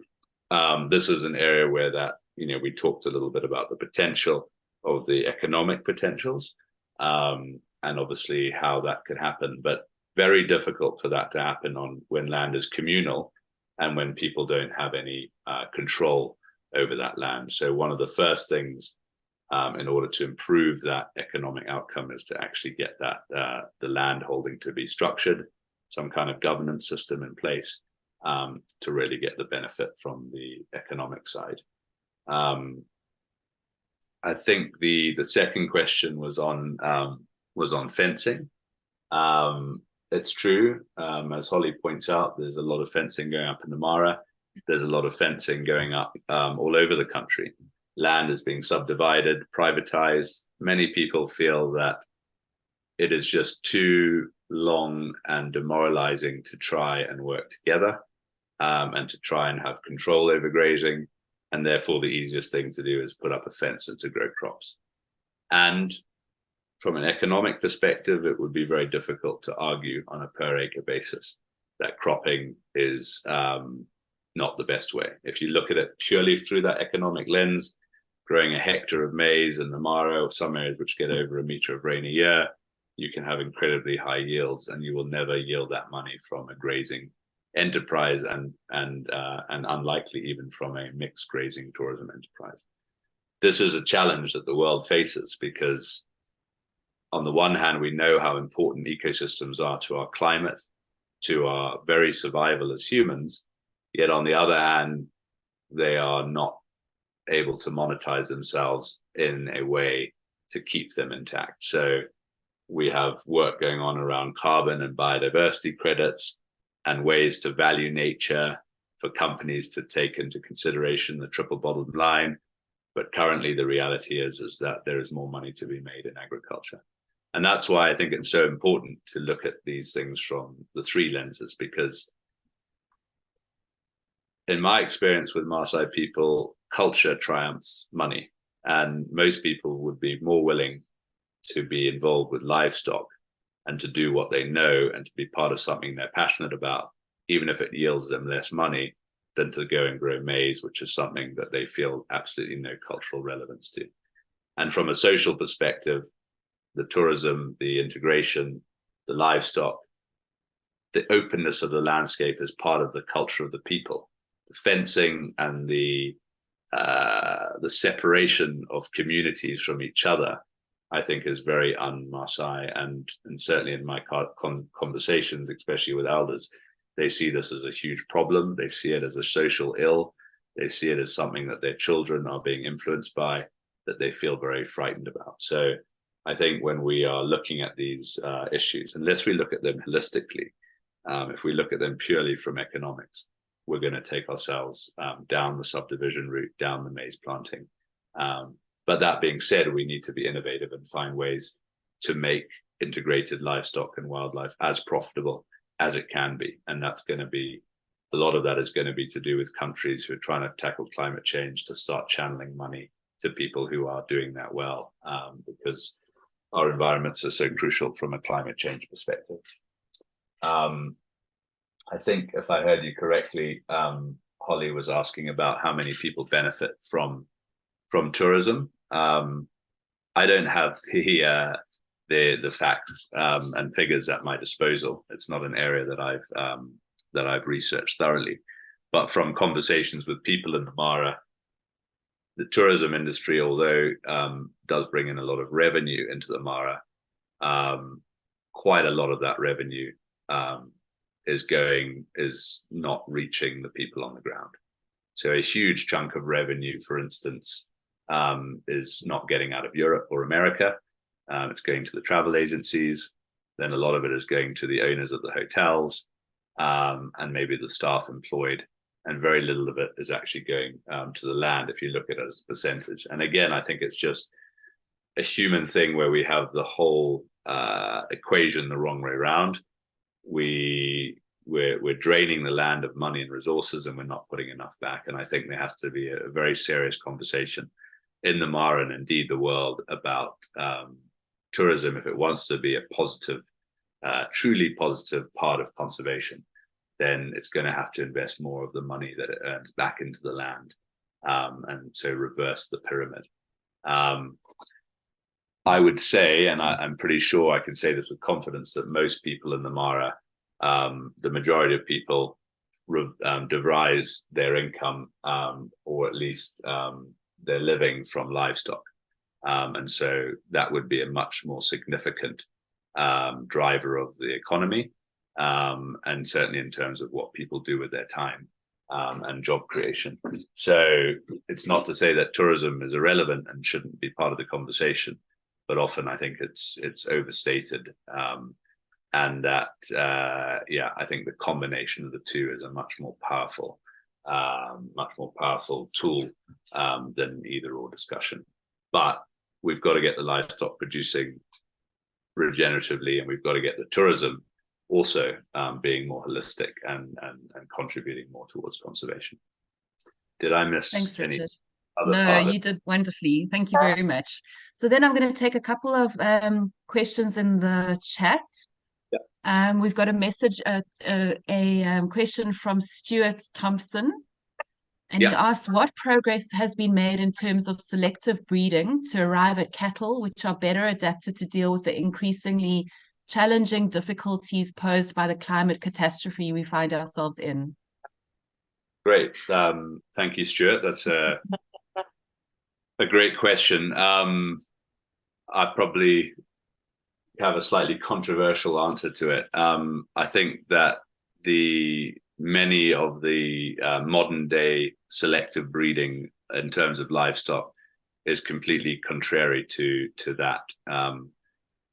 [SPEAKER 2] this is an area where that, we talked a little bit about the potential of the economic potentials, and obviously how that could happen, but very difficult for that to happen when land is communal and when people don't have any control over that land. So one of the first things in order to improve that economic outcome is to actually get that the land holding to be structured, some kind of governance system in place to really get the benefit from the economic side. I think the second question was on fencing. It's true, as Holly points out, there's a lot of fencing going up in the Mara. There's a lot of fencing going up all over the country. Land is being subdivided, privatized. Many people feel that it is just too long and demoralizing to try and work together and to try and have control over grazing. And therefore, the easiest thing to do is put up a fence and to grow crops. And from an economic perspective, it would be very difficult to argue on a per acre basis that cropping is not the best way. If you look at it purely through that economic lens, growing a hectare of maize in the Mara, or some areas which get over a meter of rain a year, you can have incredibly high yields, and you will never yield that money from a grazing enterprise, and unlikely even from a mixed grazing tourism enterprise. This is a challenge that the world faces because on the one hand, we know how important ecosystems are to our climate, to our very survival as humans, yet on the other hand, they are not able to monetize themselves in a way to keep them intact. So we have work going on around carbon and biodiversity credits and ways to value nature for companies to take into consideration the triple bottom line. But currently the reality is that there is more money to be made in agriculture. And that's why I think it's so important to look at these things from the three lenses, because in my experience with Maasai people, culture triumphs money. And most people would be more willing to be involved with livestock and to do what they know and to be part of something they're passionate about, even if it yields them less money, than to go and grow maize, which is something that they feel absolutely no cultural relevance to. And from a social perspective, the tourism, the integration, the livestock, the openness of the landscape is part of the culture of the people. The fencing and the separation of communities from each other, I think, is very un-Maasai, and certainly in my conversations, especially with elders, they see this as a huge problem. They see it as a social ill. They see it as something that their children are being influenced by, that they feel very frightened about. So I think when we are looking at these issues, unless we look at them holistically, if we look at them purely from economics, we're going to take ourselves down the subdivision route, down the maize planting. But that being said, we need to be innovative and find ways to make integrated livestock and wildlife as profitable as it can be. And that's going to be, a lot of that is going to be to do with countries who are trying to tackle climate change to start channeling money to people who are doing that well, because our environments are so crucial from a climate change perspective. I think if I heard you correctly, Holly was asking about how many people benefit from tourism. I don't have the facts and figures at my disposal. It's not an area that I've researched thoroughly. But from conversations with people in the Mara, the tourism industry, although does bring in a lot of revenue into the Mara, quite a lot of that revenue is not reaching the people on the ground. So a huge chunk of revenue, for instance, is not getting out of Europe or America. It's going to the travel agencies. then a lot of it is going to the owners of the hotels, and maybe the staff employed, and very little of it is actually going to the land if you look at it as a percentage. And again, I think it's just a human thing where we have the whole equation the wrong way around. We're draining the land of money and resources, and we're not putting enough back. And I think there has to be a very serious conversation in the Mara and indeed the world about tourism, if it wants to be a positive, truly positive part of conservation, then it's going to have to invest more of the money that it earns back into the land, and so reverse the pyramid. I would say, and I'm pretty sure I can say this with confidence, that most people in the Mara, the majority of people, derive their income, or at least their living, from livestock. And so that would be a much more significant driver of the economy, and certainly in terms of what people do with their time, and job creation. So it's not to say that tourism is irrelevant and shouldn't be part of the conversation, but often I think it's overstated, and that I think the combination of the two is a much more powerful tool than either or discussion. But we've got to get the livestock producing regeneratively, and we've got to get the tourism also being more holistic and contributing more towards conservation. Did I miss
[SPEAKER 1] Thanks,
[SPEAKER 2] any?
[SPEAKER 1] Richard. No, you did wonderfully. Thank you very much. So then I'm going to take a couple of questions in the chat.
[SPEAKER 2] Yeah.
[SPEAKER 1] We've got a message, a question from Stuart Thompson, and he asks, what progress has been made in terms of selective breeding to arrive at cattle which are better adapted to deal with the increasingly challenging difficulties posed by the climate catastrophe we find ourselves in?
[SPEAKER 2] Great. Thank you, Stuart. That's a great question. I probably have a slightly controversial answer to it. I think that many of the modern day selective breeding in terms of livestock is completely contrary to that.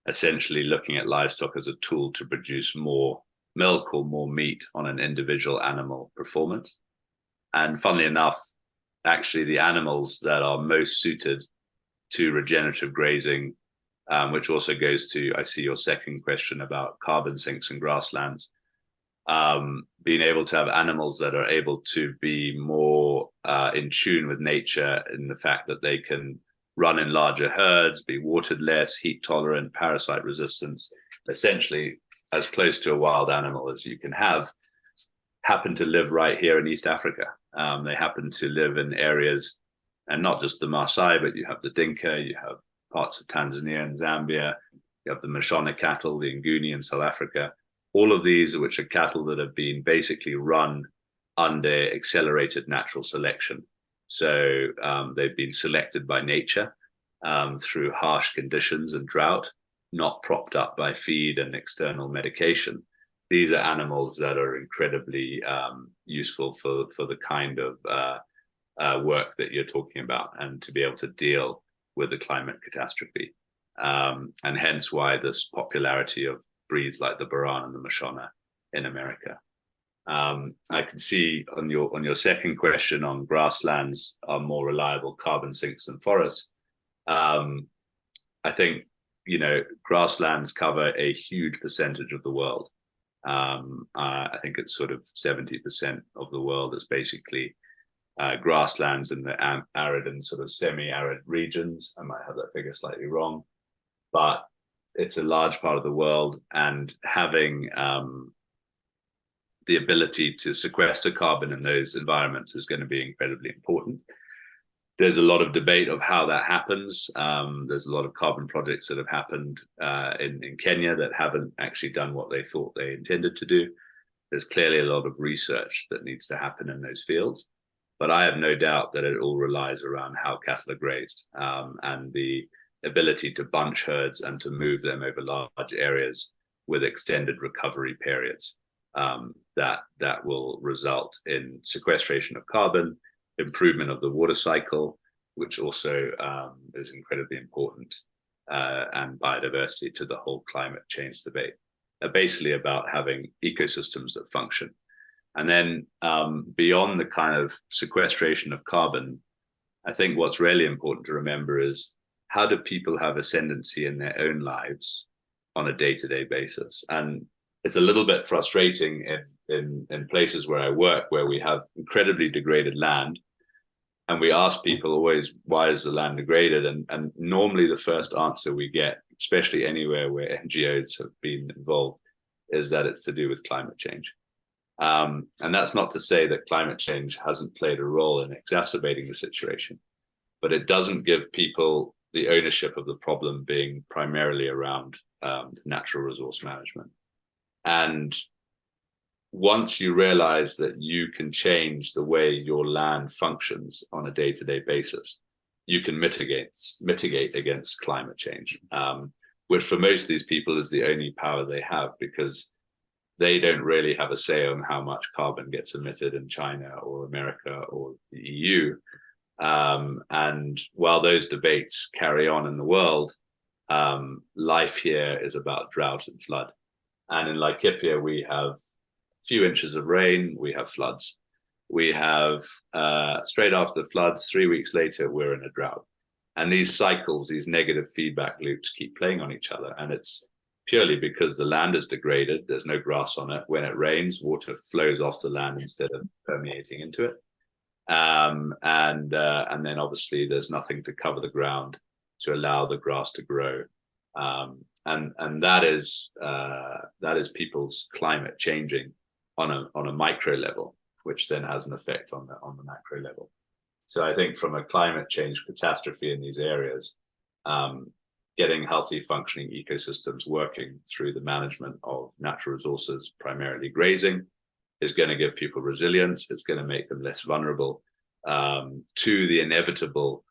[SPEAKER 2] Essentially looking at livestock as a tool to produce more milk or more meat on an individual animal performance. And funnily enough, actually the animals that are most suited to regenerative grazing, which also goes to, I see, your second question about carbon sinks and grasslands, being able to have animals that are able to be more in tune with nature, in the fact that they can run in larger herds, be watered less, heat tolerant, parasite resistance, essentially as close to a wild animal as you can have, happen to live right here in East Africa. They happen to live in areas, and not just the Masai, but you have the Dinka, you have parts of Tanzania and Zambia, you have the Mashona cattle, the Nguni in South Africa. All of these, which are cattle that have been basically run under accelerated natural selection. So they've been selected by nature through harsh conditions and drought, not propped up by feed and external medication. These are animals that are incredibly useful for the kind of work that you're talking about, and to be able to deal with the climate catastrophe. And hence why this popularity of breeds like the Baran and the Mashona in America. I can see on your second question on grasslands are more reliable carbon sinks than forests. I think, grasslands cover a huge percentage of the world. I think it's sort of 70% of the world is basically grasslands in the arid and sort of semi-arid regions. I might have that figure slightly wrong, but it's a large part of the world, and having the ability to sequester carbon in those environments is going to be incredibly important. There's a lot of debate of how that happens. There's a lot of carbon projects that have happened in Kenya that haven't actually done what they thought they intended to do. There's clearly a lot of research that needs to happen in those fields. But I have no doubt that it all relies around how cattle are grazed, and the ability to bunch herds and to move them over large areas with extended recovery periods. That will result in sequestration of carbon, improvement of the water cycle, which also is incredibly important. and biodiversity to the whole climate change debate. They're basically about having ecosystems that function. And then beyond the kind of sequestration of carbon, I think what's really important to remember is, how do people have ascendancy in their own lives on a day-to-day basis? And it's a little bit frustrating in places where I work, where we have incredibly degraded land, and we ask people always, why is the land degraded? And normally the first answer we get, especially anywhere where NGOs have been involved, is that it's to do with climate change. And that's not to say that climate change hasn't played a role in exacerbating the situation, but it doesn't give people the ownership of the problem being primarily around natural resource management. And once you realize that you can change the way your land functions on a day-to-day basis, you can mitigate against climate change, which for most of these people is the only power they have, because they don't really have a say on how much carbon gets emitted in China or America or the EU. And while those debates carry on in the world, life here is about drought and flood. And in Laikipia, we have a few inches of rain, we have floods. We have, straight after the floods, 3 weeks later, we're in a drought. And these cycles, these negative feedback loops keep playing on each other. And it's purely because the land is degraded, there's no grass on it. When it rains, water flows off the land instead of permeating into it. And then obviously there's nothing to cover the ground to allow the grass to grow. And that is people's climate changing on a micro level, which then has an effect on the macro level. So I think from a climate change catastrophe in these areas, getting healthy functioning ecosystems working through the management of natural resources, primarily grazing, is going to give people resilience. It's going to make them less vulnerable to the inevitable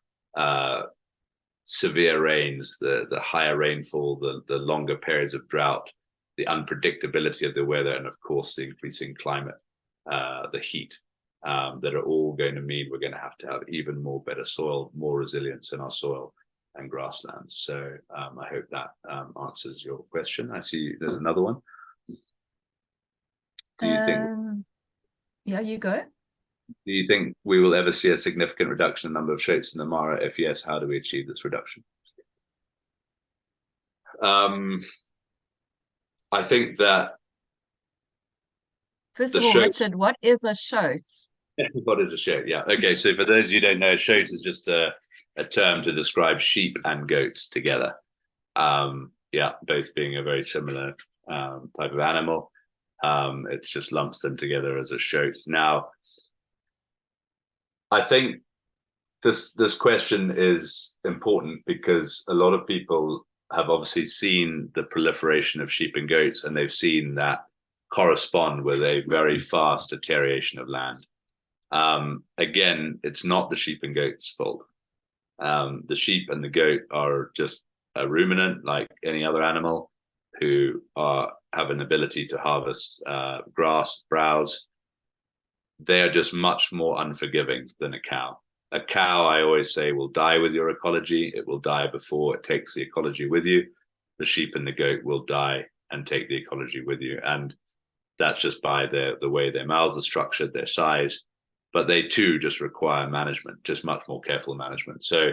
[SPEAKER 2] severe rains, the higher rainfall, the longer periods of drought, the unpredictability of the weather, and of course the increasing climate, the heat, that are all going to mean we're going to have even more better soil, more resilience in our soil and grasslands. So I hope that answers your question. I see there's another one. Do you think?
[SPEAKER 1] Yeah, you go.
[SPEAKER 2] Do you think we will ever see a significant reduction in the number of shoats in the Mara? If yes, how do we achieve this reduction? I think that
[SPEAKER 1] First of all, Richard, what is a shoat?
[SPEAKER 2] What is a shoat? Yeah. Okay. So for those of you who don't know, shoat is just a term to describe sheep and goats together. Yeah, both being a very similar type of animal. It's just lumps them together as a shoat. Now, I think this question is important because a lot of people have obviously seen the proliferation of sheep and goats, and they've seen that correspond with a very fast deterioration of land. Again, it's not the sheep and goats' fault. The sheep and the goat are just a ruminant like any other animal who have an ability to harvest grass, browse. They are just much more unforgiving than a cow. A cow, I always say, will die with your ecology. It will die before it takes the ecology with you. The sheep and the goat will die and take the ecology with you. And that's just by the way their mouths are structured, their size. But they too just require management, just much more careful management. So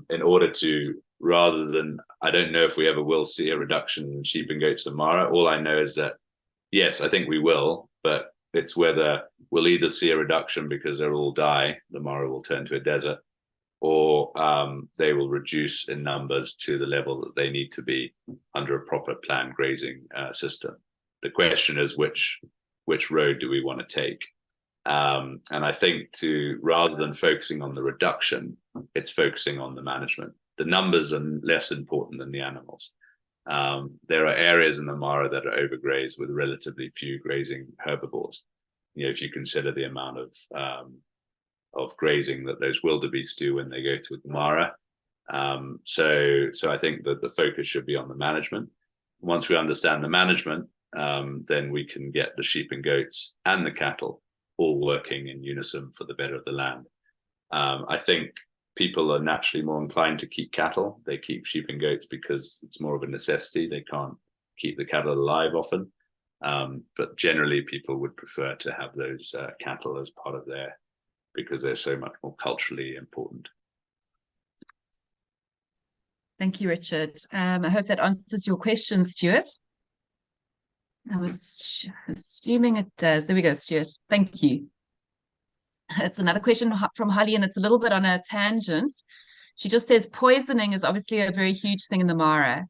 [SPEAKER 2] in order to, rather than, I don't know if we ever will see a reduction in sheep and goats in Mara. All I know is that, yes, I think we will, but it's whether we'll either see a reduction because they'll all die, the Mara will turn to a desert, or they will reduce in numbers to the level that they need to be under a proper planned grazing system. The question is which road do we want to take? And I think rather than focusing on the reduction, it's focusing on the management. The numbers are less important than the animals. There are areas in the Mara that are overgrazed with relatively few grazing herbivores. You know, if you consider the amount of grazing that those wildebeest do when they go to the Mara. So I think that the focus should be on the management. Once we understand the management, then we can get the sheep and goats and the cattle all working in unison for the better of the land. I think people are naturally more inclined to keep cattle. They keep sheep and goats because it's more of a necessity. They can't keep the cattle alive often. But generally, people would prefer to have those cattle as part of their, because they're so much more culturally important.
[SPEAKER 1] Thank you, Richard. I hope that answers your question, Stuart. I was assuming it does. There we go, Stuart. Thank you. It's another question from Holly, and it's a little bit on a tangent. She just says poisoning is obviously a very huge thing in the Mara,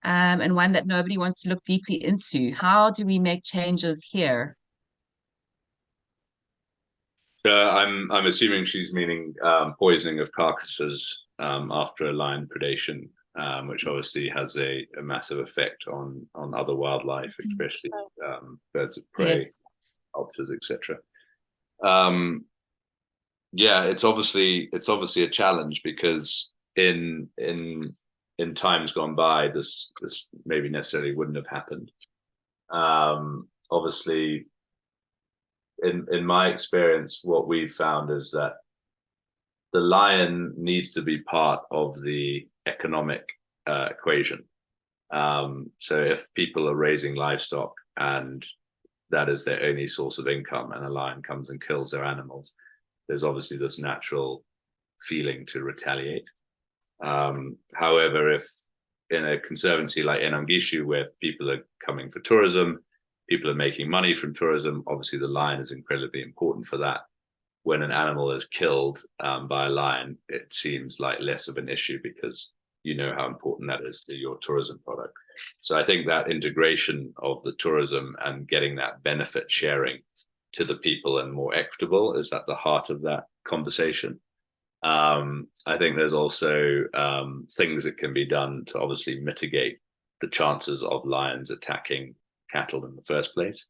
[SPEAKER 1] and one that nobody wants to look deeply into. How do we make changes here?
[SPEAKER 2] I'm assuming she's meaning poisoning of carcasses after a lion predation, which obviously has a massive effect on other wildlife, especially birds of prey,
[SPEAKER 1] Yes.
[SPEAKER 2] vultures, etc. Yeah, it's obviously a challenge, because in times gone by, this maybe necessarily wouldn't have happened. Obviously, in my experience, what we've found is that the lion needs to be part of the economic equation. So if people are raising livestock and that is their only source of income, and a lion comes and kills their animals, there's obviously this natural feeling to retaliate. However, if in a conservancy like Enongishu, where people are coming for tourism, people are making money from tourism, obviously the lion is incredibly important for that. When an animal is killed by a lion, it seems like less of an issue, because you know how important that is to your tourism product. So I think that integration of the tourism and getting that benefit sharing to the people and more equitable is at the heart of that conversation. I think there's also things that can be done to obviously mitigate the chances of lions attacking cattle in the first place.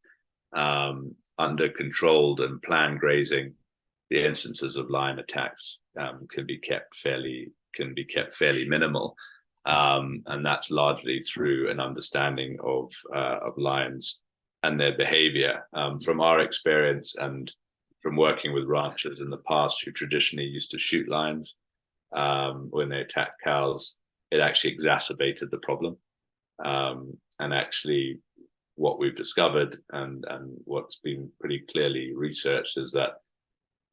[SPEAKER 2] Under controlled and planned grazing, the instances of lion attacks can be kept fairly minimal, and that's largely through an understanding of lions and their behavior. From our experience and from working with ranchers in the past who traditionally used to shoot lions when they attacked cows, it actually exacerbated the problem. And actually, what we've discovered and what's been pretty clearly researched is that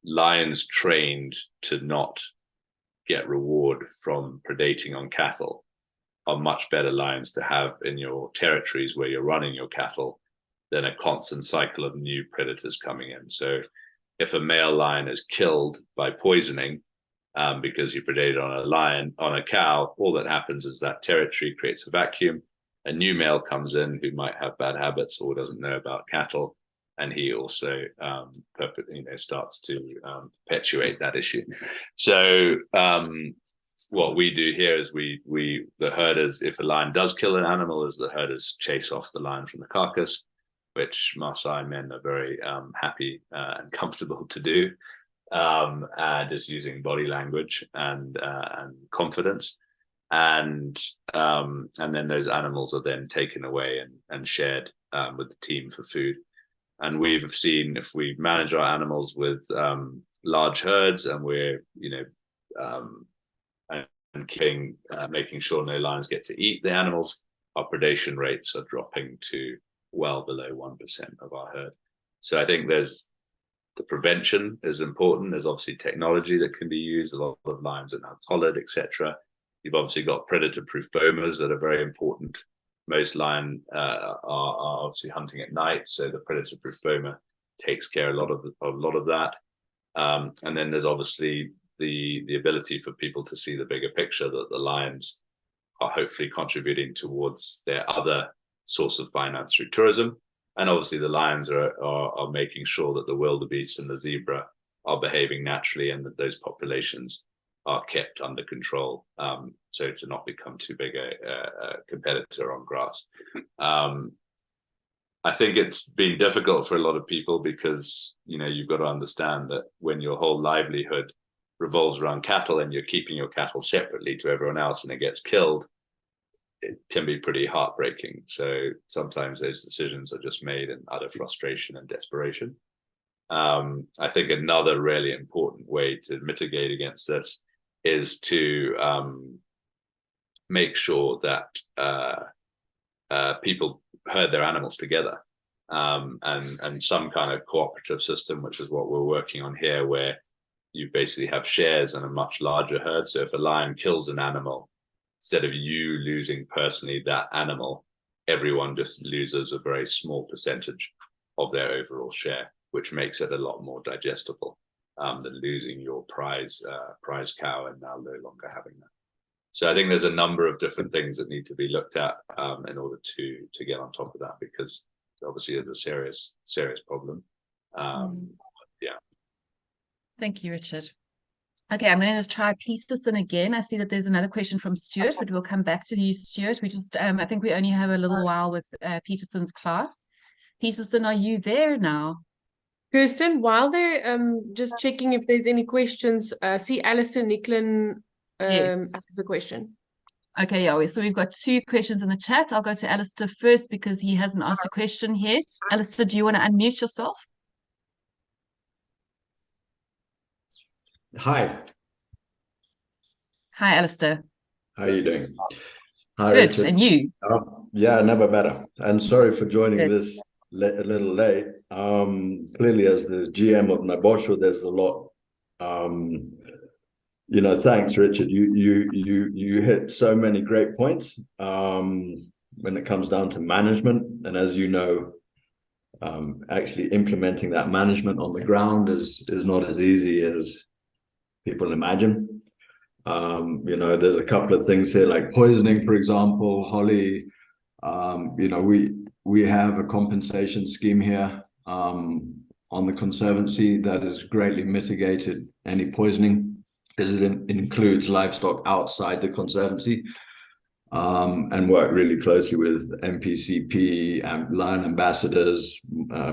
[SPEAKER 2] lions trained to not get reward from predating on cattle are much better lions to have in your territories where you're running your cattle than a constant cycle of new predators coming in. So if a male lion is killed by poisoning because he predated on a cow, all that happens is that territory creates a vacuum. A new male comes in who might have bad habits or doesn't know about cattle, and he also starts to perpetuate that issue. So what we do here is the herders, if a lion does kill an animal, is the herders chase off the lion from the carcass, which Masai men are very happy and comfortable to do, and is using body language and confidence. And then those animals are then taken away and shared with the team for food. And we've seen, if we manage our animals with large herds and we're making sure no lions get to eat the animals, our predation rates are dropping to well below 1% of our herd. So I think the prevention is important. There's obviously technology that can be used. A lot of lions are now collared, etc. You've obviously got predator-proof bomas that are very important. Most lions are obviously hunting at night, so the predator-proof boma takes care a lot of that. And then there's obviously the ability for people to see the bigger picture, that the lions are hopefully contributing towards their other source of finance through tourism. And obviously the lions are making sure that the wildebeest and the zebra are behaving naturally, and that those populations are kept under control, so to not become too big a competitor on grass. I think it's been difficult for a lot of people because you've got to understand that when your whole livelihood revolves around cattle and you're keeping your cattle separately to everyone else and it gets killed, it can be pretty heartbreaking. So sometimes those decisions are just made in utter frustration and desperation. I think another really important way to mitigate against this is to make sure that people herd their animals together, and some kind of cooperative system, which is what we're working on here, where you basically have shares in a much larger herd. So if a lion kills an animal, instead of you losing personally that animal, everyone just loses a very small percentage of their overall share, which makes it a lot more digestible than losing your prize cow and now no longer having that. So I think there's a number of different things that need to be looked at in order to get on top of that, because obviously it's a serious problem. Yeah.
[SPEAKER 1] Thank you, Richard. Okay, I'm going to try Peterson again. I see that there's another question from Stuart, but we'll come back to you, Stuart. We just, I think we only have a little while with Peterson's class. Peterson, are you there now?
[SPEAKER 3] Kirsten, while they're just checking if there's any questions, see Alistair Nicklin
[SPEAKER 1] Yes.
[SPEAKER 3] has a question.
[SPEAKER 1] Okay, yeah, so we've got 2 questions in the chat. I'll go to Alistair first because he hasn't asked a question yet. Alistair, do you want to unmute yourself?
[SPEAKER 4] Hi.
[SPEAKER 1] Hi, Alistair.
[SPEAKER 4] How are you doing? Hi,
[SPEAKER 1] Good,
[SPEAKER 4] Richard.
[SPEAKER 1] and you?
[SPEAKER 4] Yeah, never better. And sorry for joining
[SPEAKER 1] Good.
[SPEAKER 4] this a little late. Clearly, as the GM of Nabosho, there's a lot. Thanks, Richard. You hit so many great points when it comes down to management, and as you know, actually implementing that management on the ground is not as easy as people imagine. There's a couple of things here like poisoning, for example. Holly, we have a compensation scheme here on the Conservancy that has greatly mitigated any poisoning, because it includes livestock outside the Conservancy, and work really closely with MPCP and Lion Ambassadors,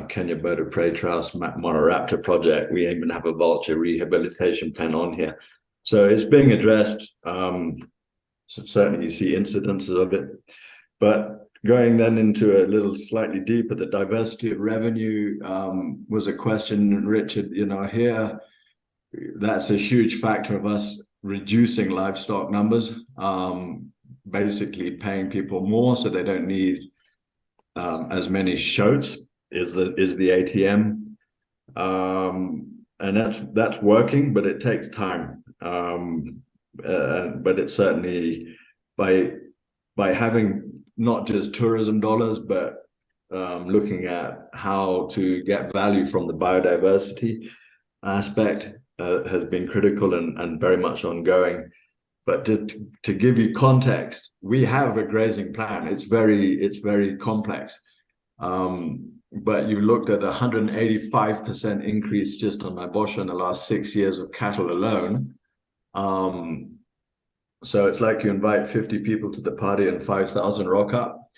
[SPEAKER 4] Kenya Bird of Prey Trust, Monoraptor Project. We even have a vulture rehabilitation plan on here. So it's being addressed. So certainly you see incidences of it. But going then into a little slightly deeper, the diversity of revenue was a question, Richard, here, that's a huge factor of us reducing livestock numbers, basically paying people more so they don't need as many shoats is the ATM. And that's working, but it takes time. But it's certainly by having not just tourism dollars, but looking at how to get value from the biodiversity aspect has been critical and very much ongoing. But to give you context, we have a grazing plan. It's very complex. But you've looked at 185% increase just on Nabosho in the last 6 years of cattle alone. So it's like you invite 50 people to the party and 5,000 rock up.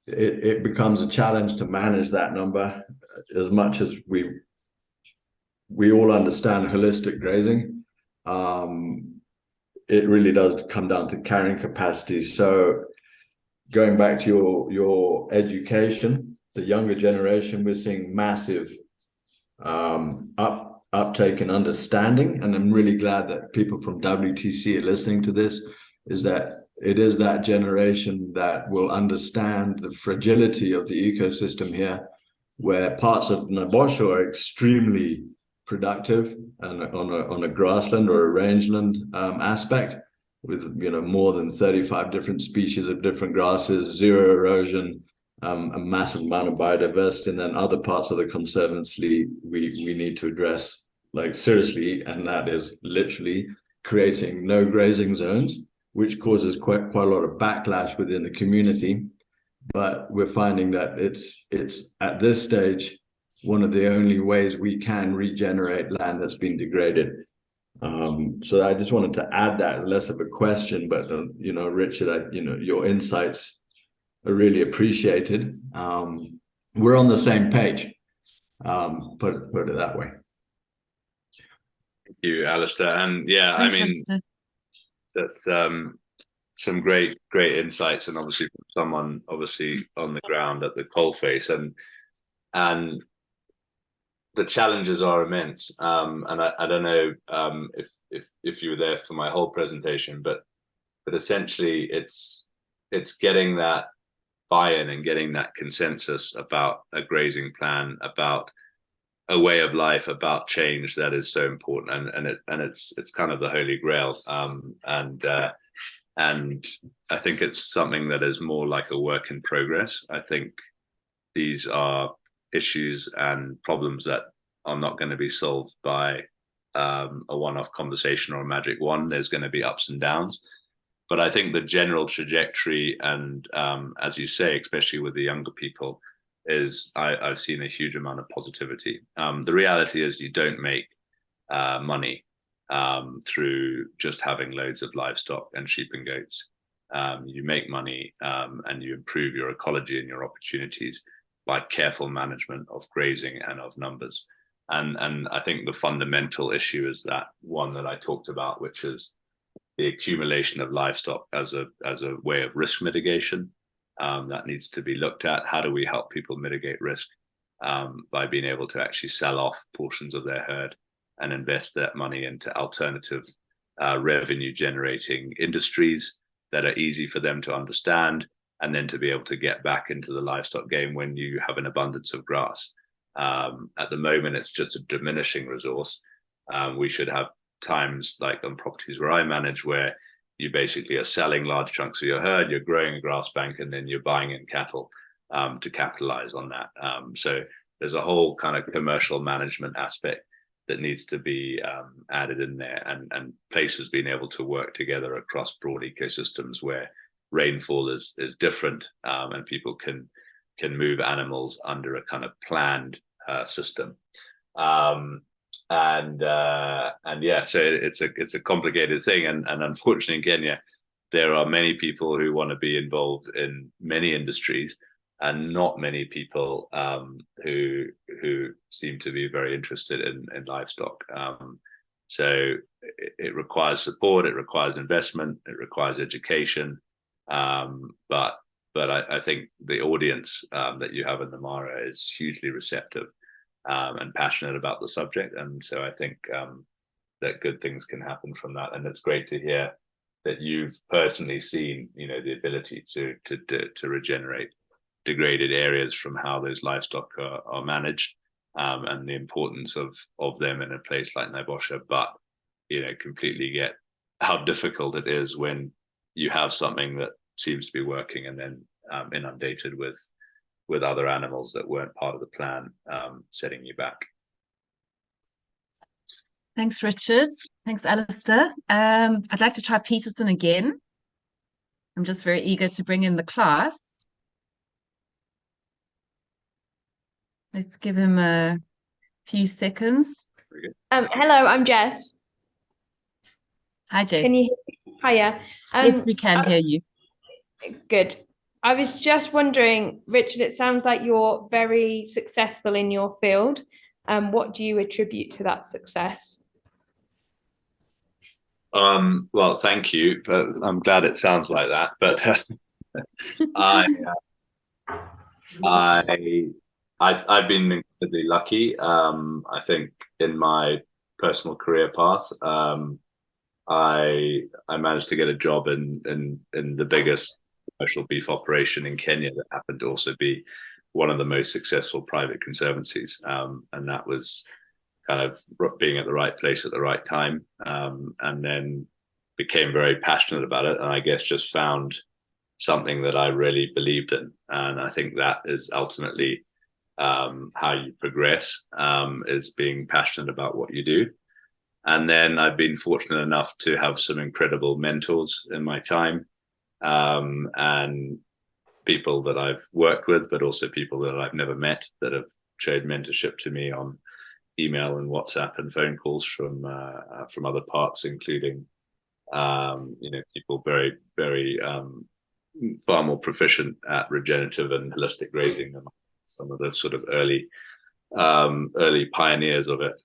[SPEAKER 4] It becomes a challenge to manage that number, as much as we all understand holistic grazing. It really does come down to carrying capacity. So going back to your education, the younger generation, we're seeing massive uptake and understanding, and I'm really glad that people from WTC are listening to this, is that it is that generation that will understand the fragility of the ecosystem here, where parts of Nabosho are extremely productive and on a grassland or a rangeland aspect, with more than 35 different species of different grasses, zero erosion, a massive amount of biodiversity. And then other parts of the Conservancy we need to address, like, seriously, and that is literally creating no grazing zones, which causes quite a lot of backlash within the community. But we're finding that it's at this stage one of the only ways we can regenerate land that's been degraded. So I just wanted to add that, less of a question, but Richard, your insights are really appreciated. We're on the same page, put it that way.
[SPEAKER 2] Thank you, Alistair. And yeah,
[SPEAKER 1] Thanks,
[SPEAKER 2] I mean,
[SPEAKER 1] Alistair.
[SPEAKER 2] that's some great insights, and obviously from someone obviously on the ground at the coalface, and the challenges are immense, and I don't know if you were there for my whole presentation, but essentially it's getting that buy-in and getting that consensus about a grazing plan, about a way of life, about change that is so important, and it's kind of the holy grail, and I think it's something that is more like a work in progress. I think these are issues and problems that are not going to be solved by a one-off conversation or a magic wand. There's going to be ups and downs. But I think the general trajectory, and as you say, especially with the younger people, is I've seen a huge amount of positivity. The reality is you don't make money through just having loads of livestock and sheep and goats. You make money and you improve your ecology and your opportunities by careful management of grazing and of numbers. And I think the fundamental issue is that one that I talked about, which is the accumulation of livestock as a way of risk mitigation. That needs to be looked at. How do we help people mitigate risk by being able to actually sell off portions of their herd and invest that money into alternative revenue generating industries that are easy for them to understand, and then to be able to get back into the livestock game when you have an abundance of grass. At the moment, it's just a diminishing resource. We should have times like on properties where I manage, where you basically are selling large chunks of your herd, you're growing a grass bank, and then you're buying in cattle to capitalize on that. So there's a whole kind of commercial management aspect that needs to be added in there, and places being able to work together across broad ecosystems where rainfall is different, and people can move animals under a kind of planned system. And yeah, so it's a complicated thing, and unfortunately in Kenya there are many people who want to be involved in many industries, and not many people who seem to be very interested in livestock. So it requires support, it requires investment, it requires education, but I think the audience that you have in the Mara is hugely receptive and passionate about the subject, and so I think that good things can happen from that. And it's great to hear that you've personally seen, the ability to regenerate degraded areas from how those livestock are managed, and the importance of them in a place like Naivasha, but completely get how difficult it is when you have something that seems to be working and then inundated with other animals that weren't part of the plan, setting you back.
[SPEAKER 1] Thanks, Richard. Thanks, Alistair. I'd like to try Peterson again. I'm just very eager to bring in the class. Let's give him a few seconds.
[SPEAKER 5] Hello, I'm Jess.
[SPEAKER 1] Hi, Jess.
[SPEAKER 5] Can you hear me? Hiya.
[SPEAKER 1] Yes, we can hear you.
[SPEAKER 5] Good. I was just wondering, Richard, it sounds like you're very successful in your field. What do you attribute to that success?
[SPEAKER 2] Well, thank you, but I'm glad it sounds like that. But I've been incredibly lucky. I think in my personal career path, I managed to get a job in the biggest commercial beef operation in Kenya that happened to also be one of the most successful private conservancies, and that was kind of being at the right place at the right time, and then became very passionate about it, and I guess just found something that I really believed in. And I think that is ultimately how you progress, is being passionate about what you do. And then I've been fortunate enough to have some incredible mentors in my time, and people that I've worked with, but also people that I've never met that have showed mentorship to me on email and WhatsApp and phone calls from other parts, including people very, very far more proficient at regenerative and holistic grazing than some of the sort of early pioneers of it.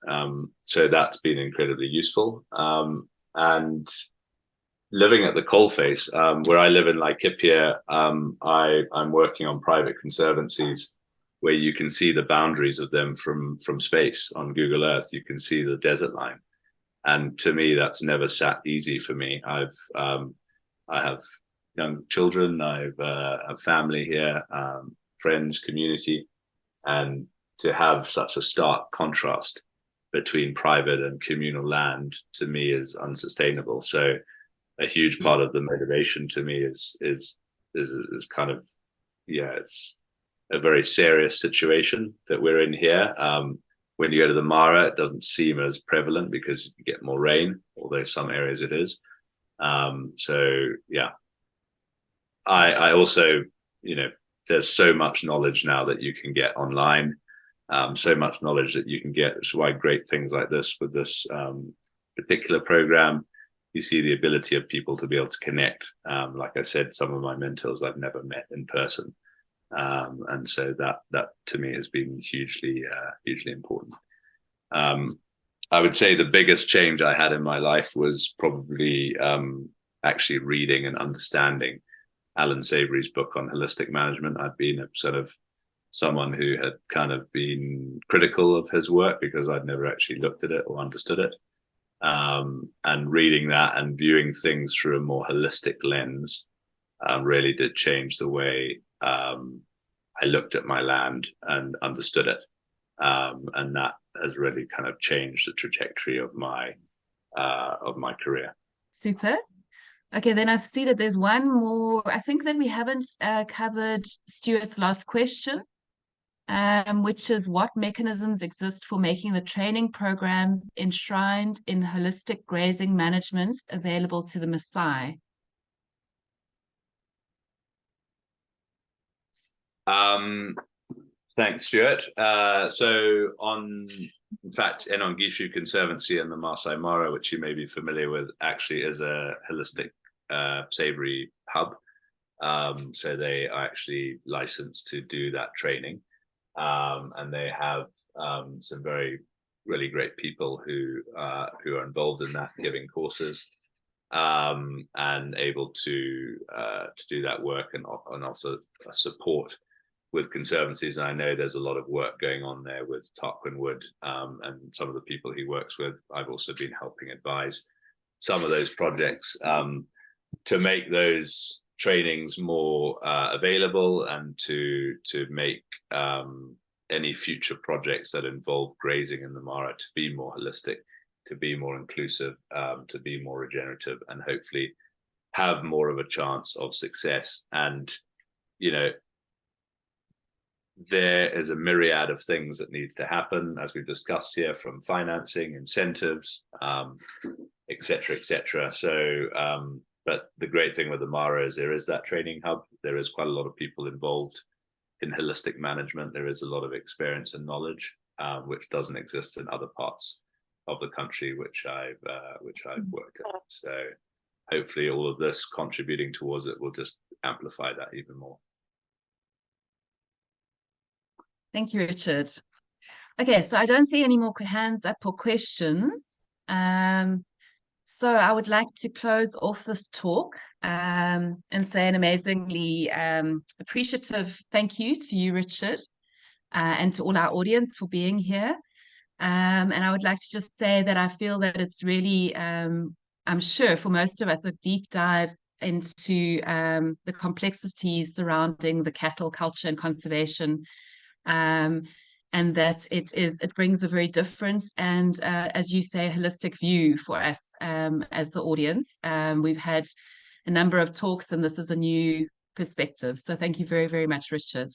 [SPEAKER 2] So that's been incredibly useful. And living at the coalface, where I live in Laikipia, I'm working on private conservancies where you can see the boundaries of them from space on Google Earth. You can see the desert line, and to me, that's never sat easy for me. I have young children. I've a family here, friends, community, and to have such a stark contrast between private and communal land, to me, is unsustainable. So a huge part of the motivation to me is kind of, yeah, it's a very serious situation that we're in here. When you go to the Mara, it doesn't seem as prevalent because you get more rain, although some areas it is. So yeah, I also, you know, there's so much knowledge now that you can get online, so much knowledge that you can get. That's why great things like this, with this particular program, you see the ability of people to be able to connect. Like I said, some of my mentors I've never met in person. And so that to me has been hugely important. I would say the biggest change I had in my life was probably actually reading and understanding Alan Savory's book on holistic management. I'd been a sort of someone who had kind of been critical of his work because I'd never actually looked at it or understood it. And reading that and viewing things through a more holistic lens really did change the way I looked at my land and understood it. And that has really kind of changed the trajectory of my career.
[SPEAKER 1] Super. Okay, then I see that there's one more. I think that we haven't covered Stuart's last question, which is what mechanisms exist for making the training programs enshrined in holistic grazing management available to the Masai?
[SPEAKER 2] Thanks, Stuart. So in fact, Enon Gishu Conservancy and the Masai Mara, which you may be familiar with, actually is a holistic savory hub. So they are actually licensed to do that training. And they have some really great people who are involved in that, giving courses and able to do that work and offer support with conservancies. And I know there's a lot of work going on there with Tarquin Wood and some of the people he works with. I've also been helping advise some of those projects to make those trainings more available, and to make any future projects that involve grazing in the Mara to be more holistic, to be more inclusive, to be more regenerative, and hopefully have more of a chance of success. And, you know, there is a myriad of things that needs to happen, as we've discussed here, from financing, incentives, et cetera, et cetera. So, but the great thing with the Mara is there is that training hub. There is quite a lot of people involved in holistic management. There is a lot of experience and knowledge, which doesn't exist in other parts of the country, which I've worked in. So hopefully all of this contributing towards it will just amplify that even more.
[SPEAKER 1] Thank you, Richard. Okay, so I don't see any more hands up or questions. So I would like to close off this talk and say an amazingly appreciative thank you to you, Richard, and to all our audience for being here. And I would like to just say that I feel that it's really, I'm sure for most of us, a deep dive into the complexities surrounding the cattle culture and conservation. And that it brings a very different and, as you say, holistic view for us as the audience. We've had a number of talks, and this is a new perspective. So thank you very, very much, Richard.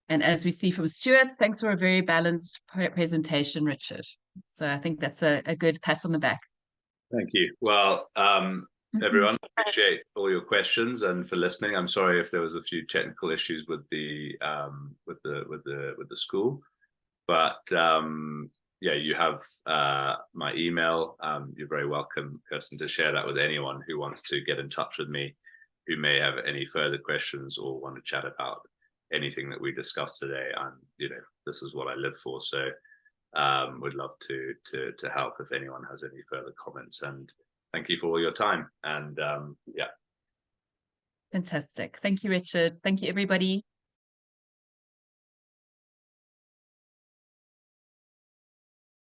[SPEAKER 1] And as we see from Stuart, thanks for a very balanced presentation, Richard. So I think that's a good pat on the back.
[SPEAKER 2] Thank you. Well, everyone, appreciate all your questions and for listening. I'm sorry if there was a few technical issues with the school, but yeah, you have my email. You're very welcome, Kirsten, to share that with anyone who wants to get in touch with me, who may have any further questions or want to chat about anything that we discussed today. And you know, this is what I live for. So would love to help if anyone has any further comments. And thank you for all your time. And yeah.
[SPEAKER 1] Fantastic. Thank you, Richard. Thank you, everybody.